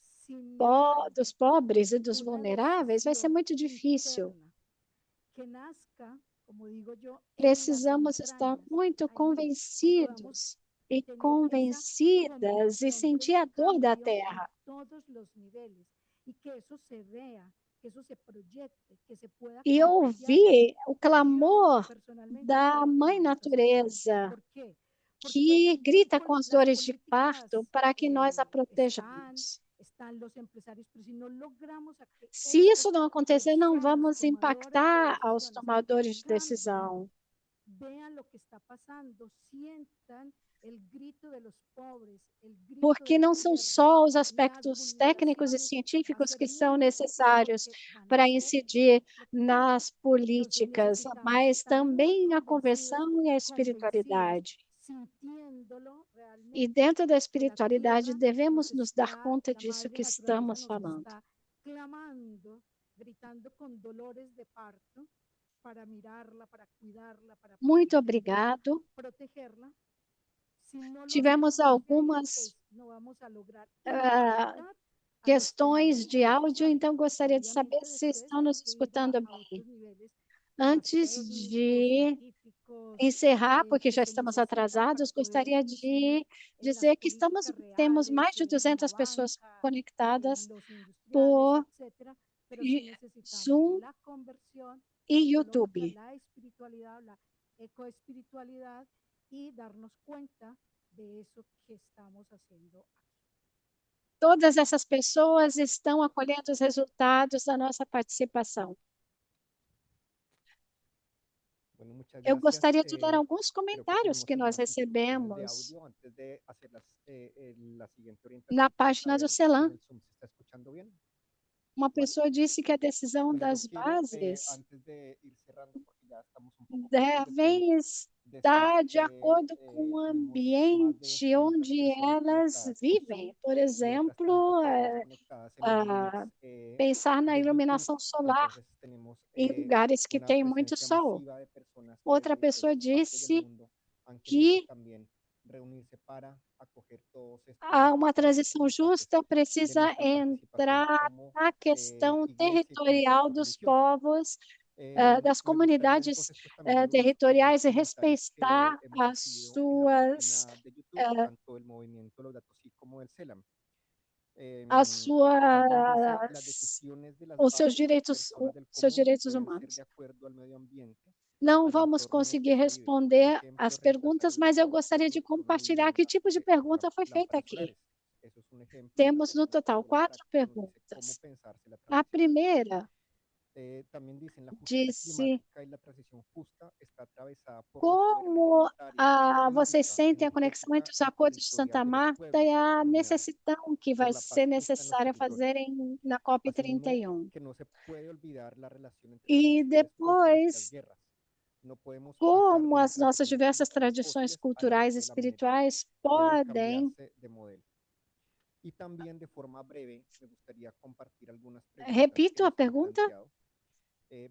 pobres e dos vulneráveis, vai ser muito difícil. Precisamos estar muito convencidos e convencidas e sentir a dor da terra. E ouvir o clamor da mãe natureza, que grita com as dores de parto para que nós a protejamos. Se isso não acontecer, não vamos impactar aos tomadores de decisão. Porque não são só os aspectos técnicos e científicos que são necessários para incidir nas políticas, mas também a conversão e a espiritualidade. E dentro da espiritualidade devemos nos dar conta disso que estamos falando. Muito obrigado. Tivemos algumas questões de áudio, então gostaria de saber se estão nos escutando bem. Antes de encerrar, porque já estamos atrasados, gostaria de dizer que temos mais de 200 pessoas conectadas por Zoom e YouTube. Todas essas pessoas estão acolhendo os resultados da nossa participação. Eu gostaria de ler alguns comentários que nós recebemos na página do CELAM. Uma pessoa disse que a decisão das bases devem estar de acordo com o ambiente onde elas vivem. Por exemplo, pensar na iluminação solar em lugares que têm muito sol. Outra pessoa disse que uma transição justa precisa entrar na questão territorial dos povos, das comunidades territoriais e respeitar as suas os seus direitos humanos. Não vamos conseguir responder as perguntas, mas eu gostaria de compartilhar que tipo de pergunta foi feita aqui. Temos, no total, 4 perguntas. A primeira disse: como vocês sentem a conexão entre os acordos de Santa Marta e a necessitão que vai ser necessária fazer na COP31? E depois, como as nossas diversas tradições culturais e espirituais podem Repito a pergunta?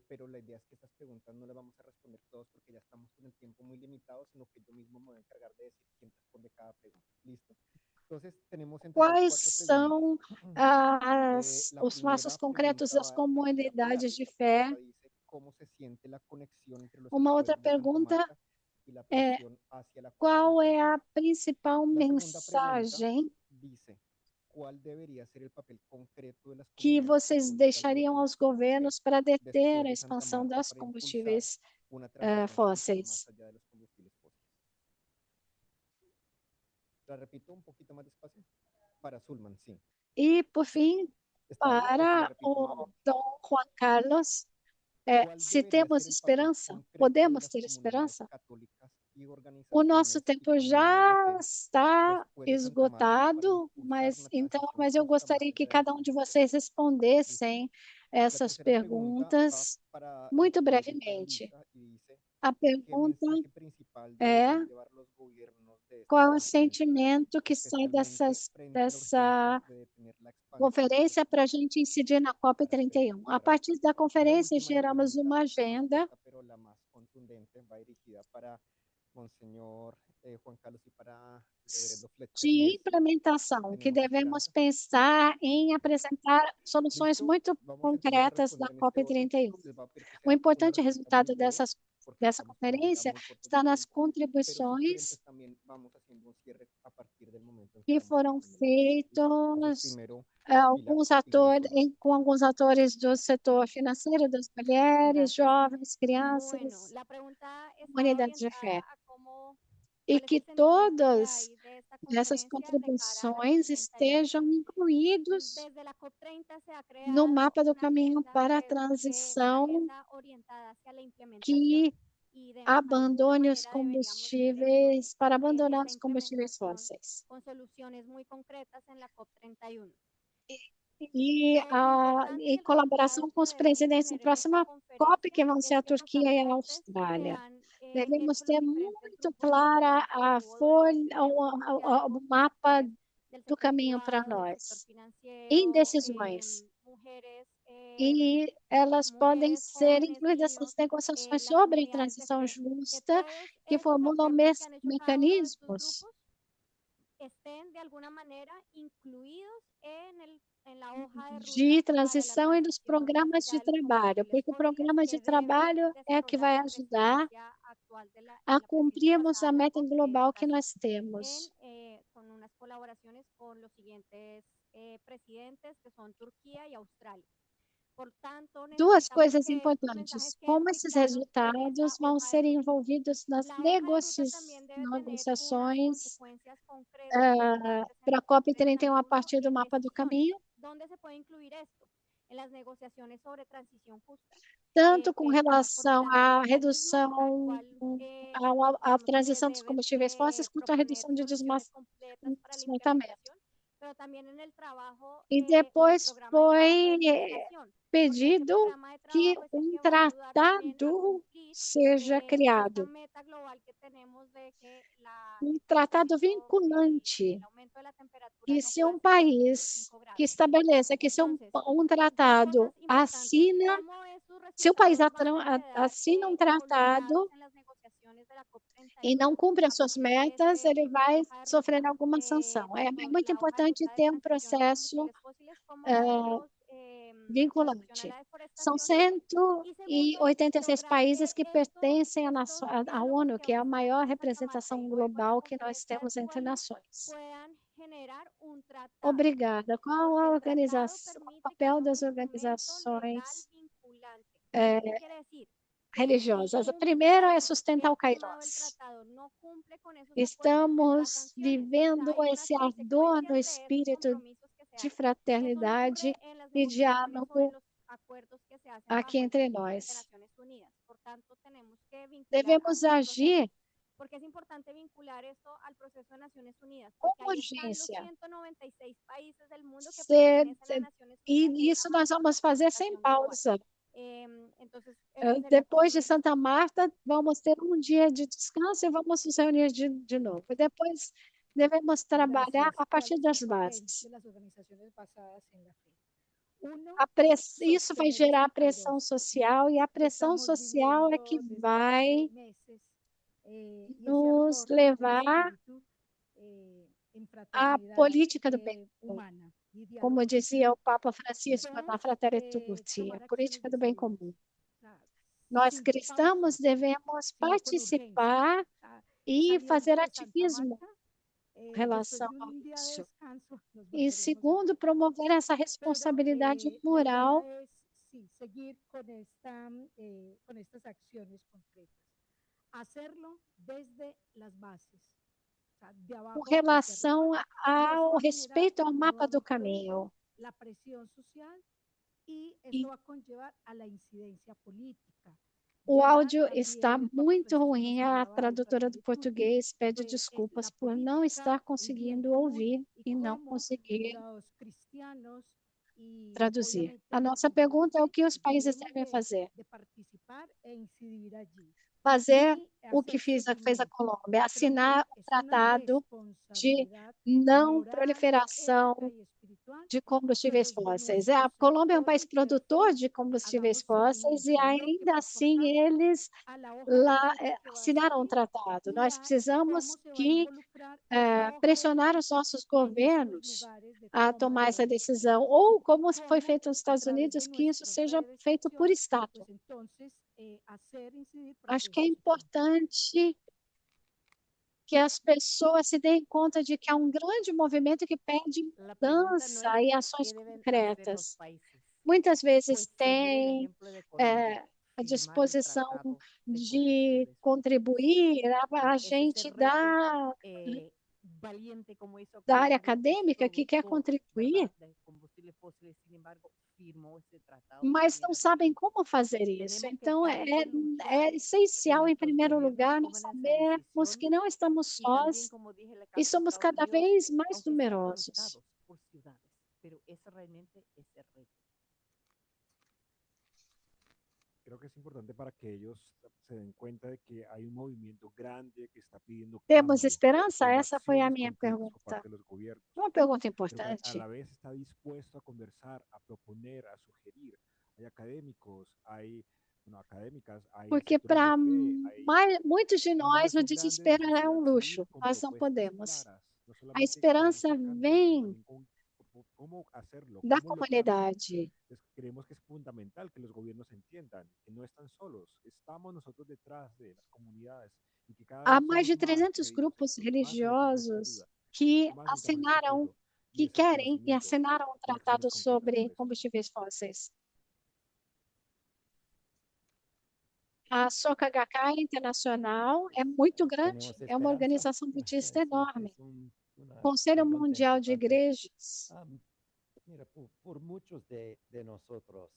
Pero la idea es que estas preguntas no las vamos a responder todos porque ya estamos con el tiempo muy limitado, sino que yo mismo me voy a encargar de decir quién responde cada pregunta. ¿Listo? Entonces, tenemos Quais são os passos concretos das comunidades de fé? Uma outra pergunta é: qual é a principal mensagem que vocês deixariam aos governos para deter a expansão dos combustíveis fósseis? E, por fim, para o Dom Juan Carlos, se temos esperança, podemos ter esperança? O nosso tempo já está esgotado, mas eu gostaria que cada um de vocês respondessem essas perguntas muito brevemente. A pergunta é: qual é o sentimento que sai dessa conferência para a gente incidir na COP31? A partir da conferência, geramos uma agenda de implementação, que devemos pensar em apresentar soluções muito concretas na COP31. O importante resultado dessa conferência está nas contribuições que foram feitas com alguns atores do setor financeiro, das mulheres, jovens, crianças, comunidades de fé. E que todas essas contribuições estejam incluídos no mapa do caminho para a transição que abandone os combustíveis, para abandonar os combustíveis fósseis. E em colaboração com os presidentes da próxima COP, que vão ser a Turquia e a Austrália. Devemos ter muito clara o mapa do caminho para nós. Indecisões. E elas podem ser incluídas nas negociações sobre transição justa, que formulam mecanismos de transição e dos programas de trabalho, porque o programa de trabalho é que vai ajudar a cumprirmos a meta global que nós temos. Duas coisas importantes: como esses resultados vão ser envolvidos nas negociações para a COP31 a partir do mapa do caminho. tanto com relação à redução, à transição dos combustíveis fósseis, quanto à redução de desmatamento. E depois foi pedido que um tratado seja criado, um tratado vinculante, e se um país que estabeleça que se um tratado assina, se o país assina um tratado e não cumpre as suas metas, ele vai sofrer alguma sanção. É muito importante ter um processo vinculante. São 186 países que pertencem à ONU, que é a maior representação global que nós temos entre nações. Obrigada. Qual a organização, o papel das organizações religiosas? A primeira é sustentar o Kairos. Estamos vivendo esse ardor no espírito de fraternidade e diálogo aqui entre nós. Devemos agir com urgência. E isso nós vamos fazer sem pausa. Depois de Santa Marta, vamos ter um dia de descanso e vamos nos reunir de novo. Depois devemos trabalhar a partir das bases. Isso vai gerar pressão social, e a pressão social é que vai nos levar à política do bem comum. Como dizia o Papa Francisco na Fratelli Tutti, a política do bem comum. Nós cristãos devemos participar e fazer ativismo em relação a isso. E segundo, promover essa responsabilidade moral com relação ao respeito ao mapa do caminho. O áudio está muito ruim. A tradutora do português pede desculpas por não estar conseguindo ouvir e não conseguir traduzir. A nossa pergunta é: o que os países devem fazer? Fazer o que fez a Colômbia, assinar o tratado de não proliferação de combustíveis fósseis. A Colômbia é um país produtor de combustíveis fósseis e ainda assim eles assinaram um tratado. Nós precisamos pressionar os nossos governos a tomar essa decisão, ou como foi feito nos Estados Unidos, que isso seja feito por Estado. Acho que é importante que as pessoas se deem conta de que há um grande movimento que pede mudança e ações concretas. Muitas vezes tem a disposição de contribuir, a gente da área acadêmica que quer contribuir, mas não sabem como fazer isso. Então, é essencial, em primeiro lugar, nós sabermos que não estamos sós e somos cada vez mais numerosos. Creo que es importante para que ellos se den cuenta de que hay un movimiento grande que está pidiendo Temos cambio, esperança? pidiendo Essa foi a acciones minha concretas por pergunta. parte de los gobiernos. Uma pergunta Pero que importante. a la vez está dispuesto a conversar, a proponer, a sugerir. Hay académicos, hay académicas, hay Porque sectores para de fe, hay muitos de nós o movimientos grandes de desespero é um sociedad luxo. civil con Nós não propuestas podemos. claras, no A solamente esperança planificando, sino vem también con cómo hacerlo, da cómo lograrlo. comunidade. Entonces, creemos que es fundamental que los gobiernos entiendan que no están solos, estamos nosotros detrás de las comunidades y que cada Há vez mais de somos más 300 créditos, grupos más necesitamos esta religiosos ayuda, que más necesitamos este assinaram, apoyo y que este querem e reconocimiento assinaram um y acciones tratado concretas sobre por eso. combustíveis fósseis. A SOCAGK Internacional é muito grande, é uma organização budista enorme. Conselho Mundial de Igrejas. Mira, por muchos de nosotros,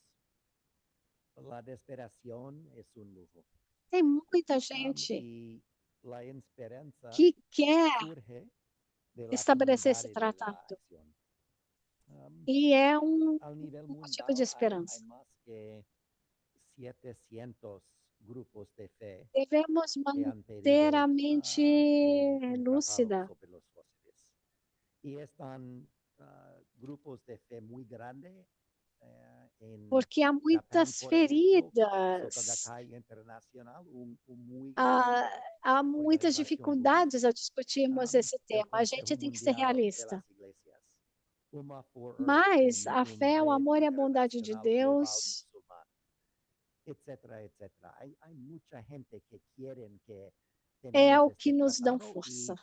la desesperación es un lujo. Tem muita gente Y la esperanza que quer surge de la estabelecer esse comunidad y de la tratado. acción. E é Al nivel um mundial tipo de hay esperança. más que 700 grupos de fe Devemos que han manter pedido a mente un tratado lúcida, sobre los fósiles. Y están grupos de fe muy grandes en porque há Japão, muitas por ejemplo, feridas, Sotogakkai Internacional, muy há, há muitas organización dificuldades ao discutirmos budista. esse El tema. A Consejo gente tem que ser Mundial de realista. las Iglesias, Ummah for Earth, Mas a fé, o red amor e a bondade de internacional global Deus musulmán, etcétera, etcétera. Hay mucha gente que quieren que é tenemos o que este nos dá tratado força,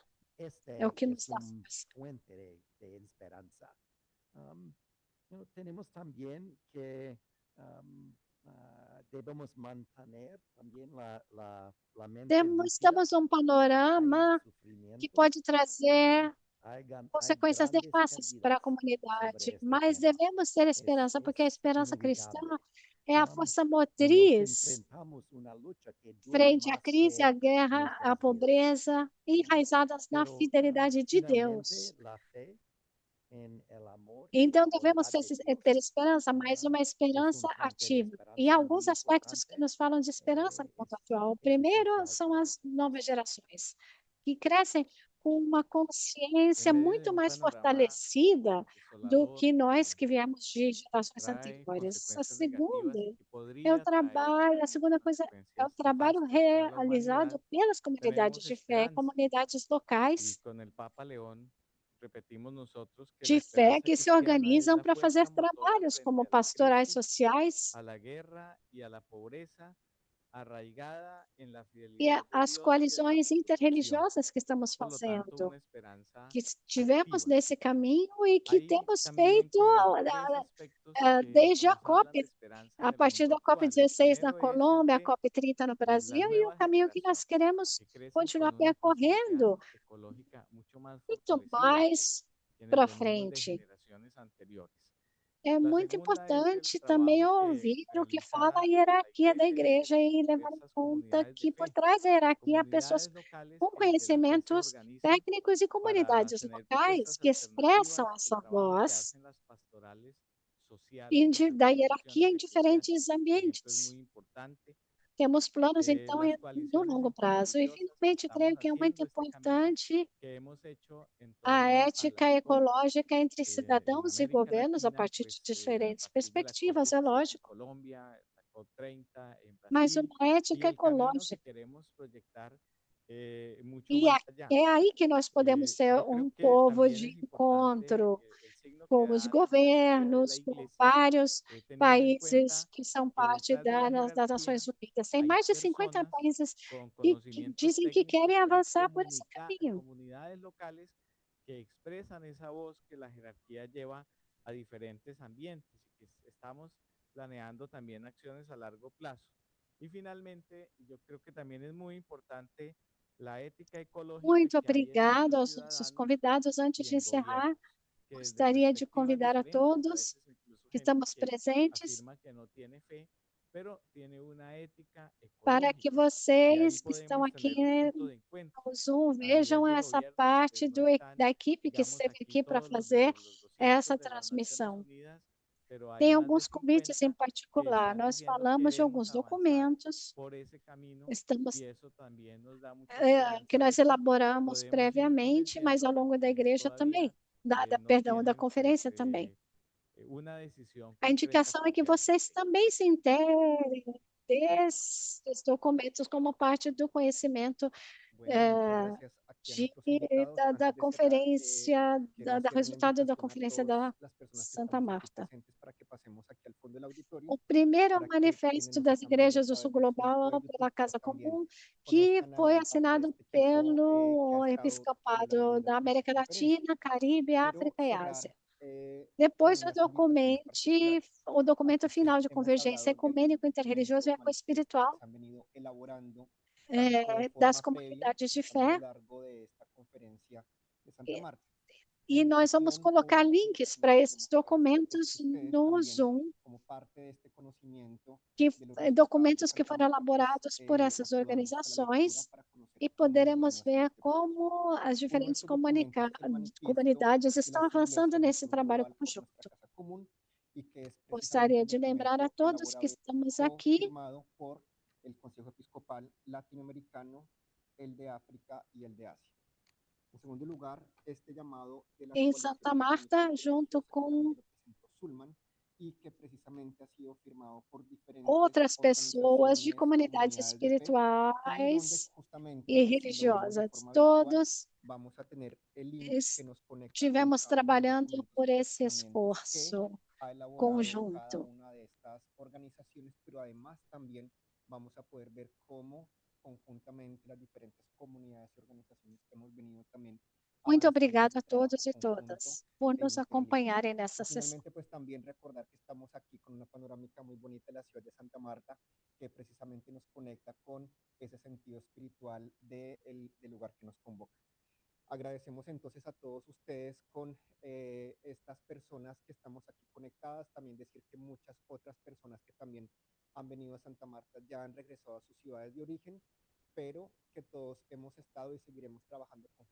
y é o que nos es dá un força. puente de esperanza. Tenemos también que debemos mantener también la mente lúcida. Estamos num panorama Hay que sufrimiento, pode trazer hay consequências grandes nefastas para a pérdidas comunidade, sobre este mas tema. devemos ter esperança, porque a esperança cristã Inevitable. é a força Y nos motriz enfrentamos una lucha que dura frente à más crise, à que guerra, à nuestras vidas. pobreza, enraizadas na Pero fidelidade de finalmente Deus. la fe en el amor y Então, la devemos bondad de Dios ter esperança, mas uma es un esperança puente de ativa. esperanza E alguns muy aspectos que importante. nos falam de esperança no mundo atual. O Es primeiro esencial são para as nosotros. novas gerações, que crescem com uma consciência En medio de muito un mais panorama fortalecida do desolador que nós que que viemos de gerações trae anteriores. consecuencias negativas y que É o podría traer trabalho, a segunda coisa é o consecuencias trabalho nefastas para la realizado humanidad, pelas comunidades tenemos de fé, esperanza. comunidades Y locais con el Papa León repetimos nosotros que la de fé esperanza que se cristiana es organizam la para fazer fuerza motora trabalhos frente como a la pastorais crisis, sociais a la guerra y a la pobreza, arraigada en la e fidelidad de as Dios y en la coalizões persecución. interreligiosas que estamos Por lo tanto, fazendo, una esperanza que tivemos activa. nesse caminho e que Hay temos también feito como tres aspectos que desde a nos hablan COP, de esperanza en a el partir mundo da actual. El COP16 na primero es el Colômbia, a de COP30 no la Brasil, e o nueva caminho que nós generación queremos que crecen continuar con una conciencia percorrendo ecológica mucho más muito fortalecida que mais quienes para venimos de frente. generaciones anteriores. É La muito segunda es el importante também trabajo que ouvir o que fala a realiza la hierarquia da iglesia y igreja las e levar em diversas conta comunidades de que por fe, trás da hierarquia há pessoas comunidades locales com que desde la fe se conhecimentos organizan técnicos e para comunidades tener locais propuestas que expressam alternativas, el essa trabajo que voz hacen las pastorales sociales en las da hierarquia denominaciones em diferentes eclesiásticas, por ejemplo, es ambientes. muy importante. Temos planos, então, Las no coaliciones longo prazo. E, interreligiosas que finalmente, estamos creio que é muito haciendo este camino importante que hemos hecho en a torno a ética las COP ecológica entre en cidadãos e América governos a Latina, partir de pues a diferentes partir de la perspectivas, é COP16 en lógico, Colombia, la COP30 en mas Brasil uma y ética el camino que ecológica. queremos proyectar mucho E más allá. é aí que nós podemos ser Yo creo um que povo también de es importante encontro el signo que com os da la jerarquía de la governos, com iglesia, vários teniendo en países cuenta que são que parte detrás de la das Nações jerarquía Unidas. Tem hay mais de 50 personas países con que conocimientos dizem que querem técnicos y hay avançar por esse caminho. comunidades locales que expresan esa voz que la jerarquía lleva a diferentes ambientes y que estamos planeando también acciones a largo plazo. Y finalmente, yo creo que también es muy importante la ética ecológica Muito que hay en obrigado muchos aos nossos ciudadanos convidados. Antes y de en encerrar, gobiernos, que desde gostaria de perspectivas convidar a diferentes, a todos veces incluso que gente estamos que presentes afirma que no tiene fe, pero tiene una ética para que ecológica. Y ahí vocês que estão podemos aqui tener un punto de encuentro. no Zoom A vejam nivel de essa gobierno, parte pues no están, da equipe que digamos, esteve aquí aqui para todos fazer los 200 essa de las Naciones transmissão. Unidas, pero hay Tem más de alguns convites em 50 que particular. están Nós diciendo falamos de queremos alguns avanzar documentos, por ese camino estamos y eso también nos da mucha que esperanza nós de que elaboramos podemos ir previamente, mas convenciendo ao a longo da quienes igreja também, todavía no perdão, da tienen pues conferência também. una decisión A concreta indicação é que frente a este vocês tema. também se integrem desses documentos como parte do conhecimento Bueno, muchas gracias aquí a nuestros invitados. da Antes de cerrar, conferência, quiero da hacer una resultado da invitación a conferência todas da las personas que Santa estamos aquí Marta. presentes para que pasemos aquí al fondo del auditorio, O primeiro para que quienes manifesto nos das están viendo a igrejas do través Sul de Zoom Global o de pela YouTube, Casa pues también Comum, que conozcan a foi gran parte de assinado este equipo que ha pelo estado Episcopado colaborando da con esta América conferencia. Latina, Caribe, Quiero África e cerrar Ásia. con Depois unas invitaciones particulares. o documento Aquí final de hemos convergência hablado de algunos ecumênico interreligioso e documentos que ecoespiritual se han venido elaborando tanto de das forma previa comunidades de como a fé lo largo de esta conferencia de Santa Marta. E nós vamos colocar links para esses documentos no Zoom, documentos que foram elaborados por essas organizações, e poderemos ver como as diferentes comunidades estão avançando nesse trabalho conjunto. Gostaria de lembrar a todos que estamos aqui el Consejo Episcopal Latinoamericano, el de África y el de Asia. En segundo lugar, este llamado de la em Santa Marta, junto com Sulman, y que precisamente ha sido firmado por diferentes outras pessoas de organizaciones, comunidades comunidades de fe, espirituais donde justamente, e si lo vemos de religiosas. forma virtual, Todos vamos a tener el link que nos conecta con estivemos cada uno de los trabalhando documentos por y esse lineamientos esforço que ha elaborado cada conjunto. una de estas organizaciones, pero además también vamos a poder ver cómo conjuntamente las diferentes comunidades y organizaciones que hemos venido también Muito avanzando obrigada en a trabajo todos e conjunto todas por en nos integralidad. acompanharem nessa Y sessão. finalmente, pues también recordar que estamos aquí con una panorámica muy bonita de la ciudad de Santa Marta, que precisamente nos conecta con ese sentido espiritual del lugar que nos convoca. Agradecemos entonces a todos ustedes con estas personas que estamos aquí conectadas. También decir que muchas otras personas que también han venido a Santa Marta ya han regresado a sus ciudades de origen, pero que todos hemos estado y seguiremos trabajando conjuntamente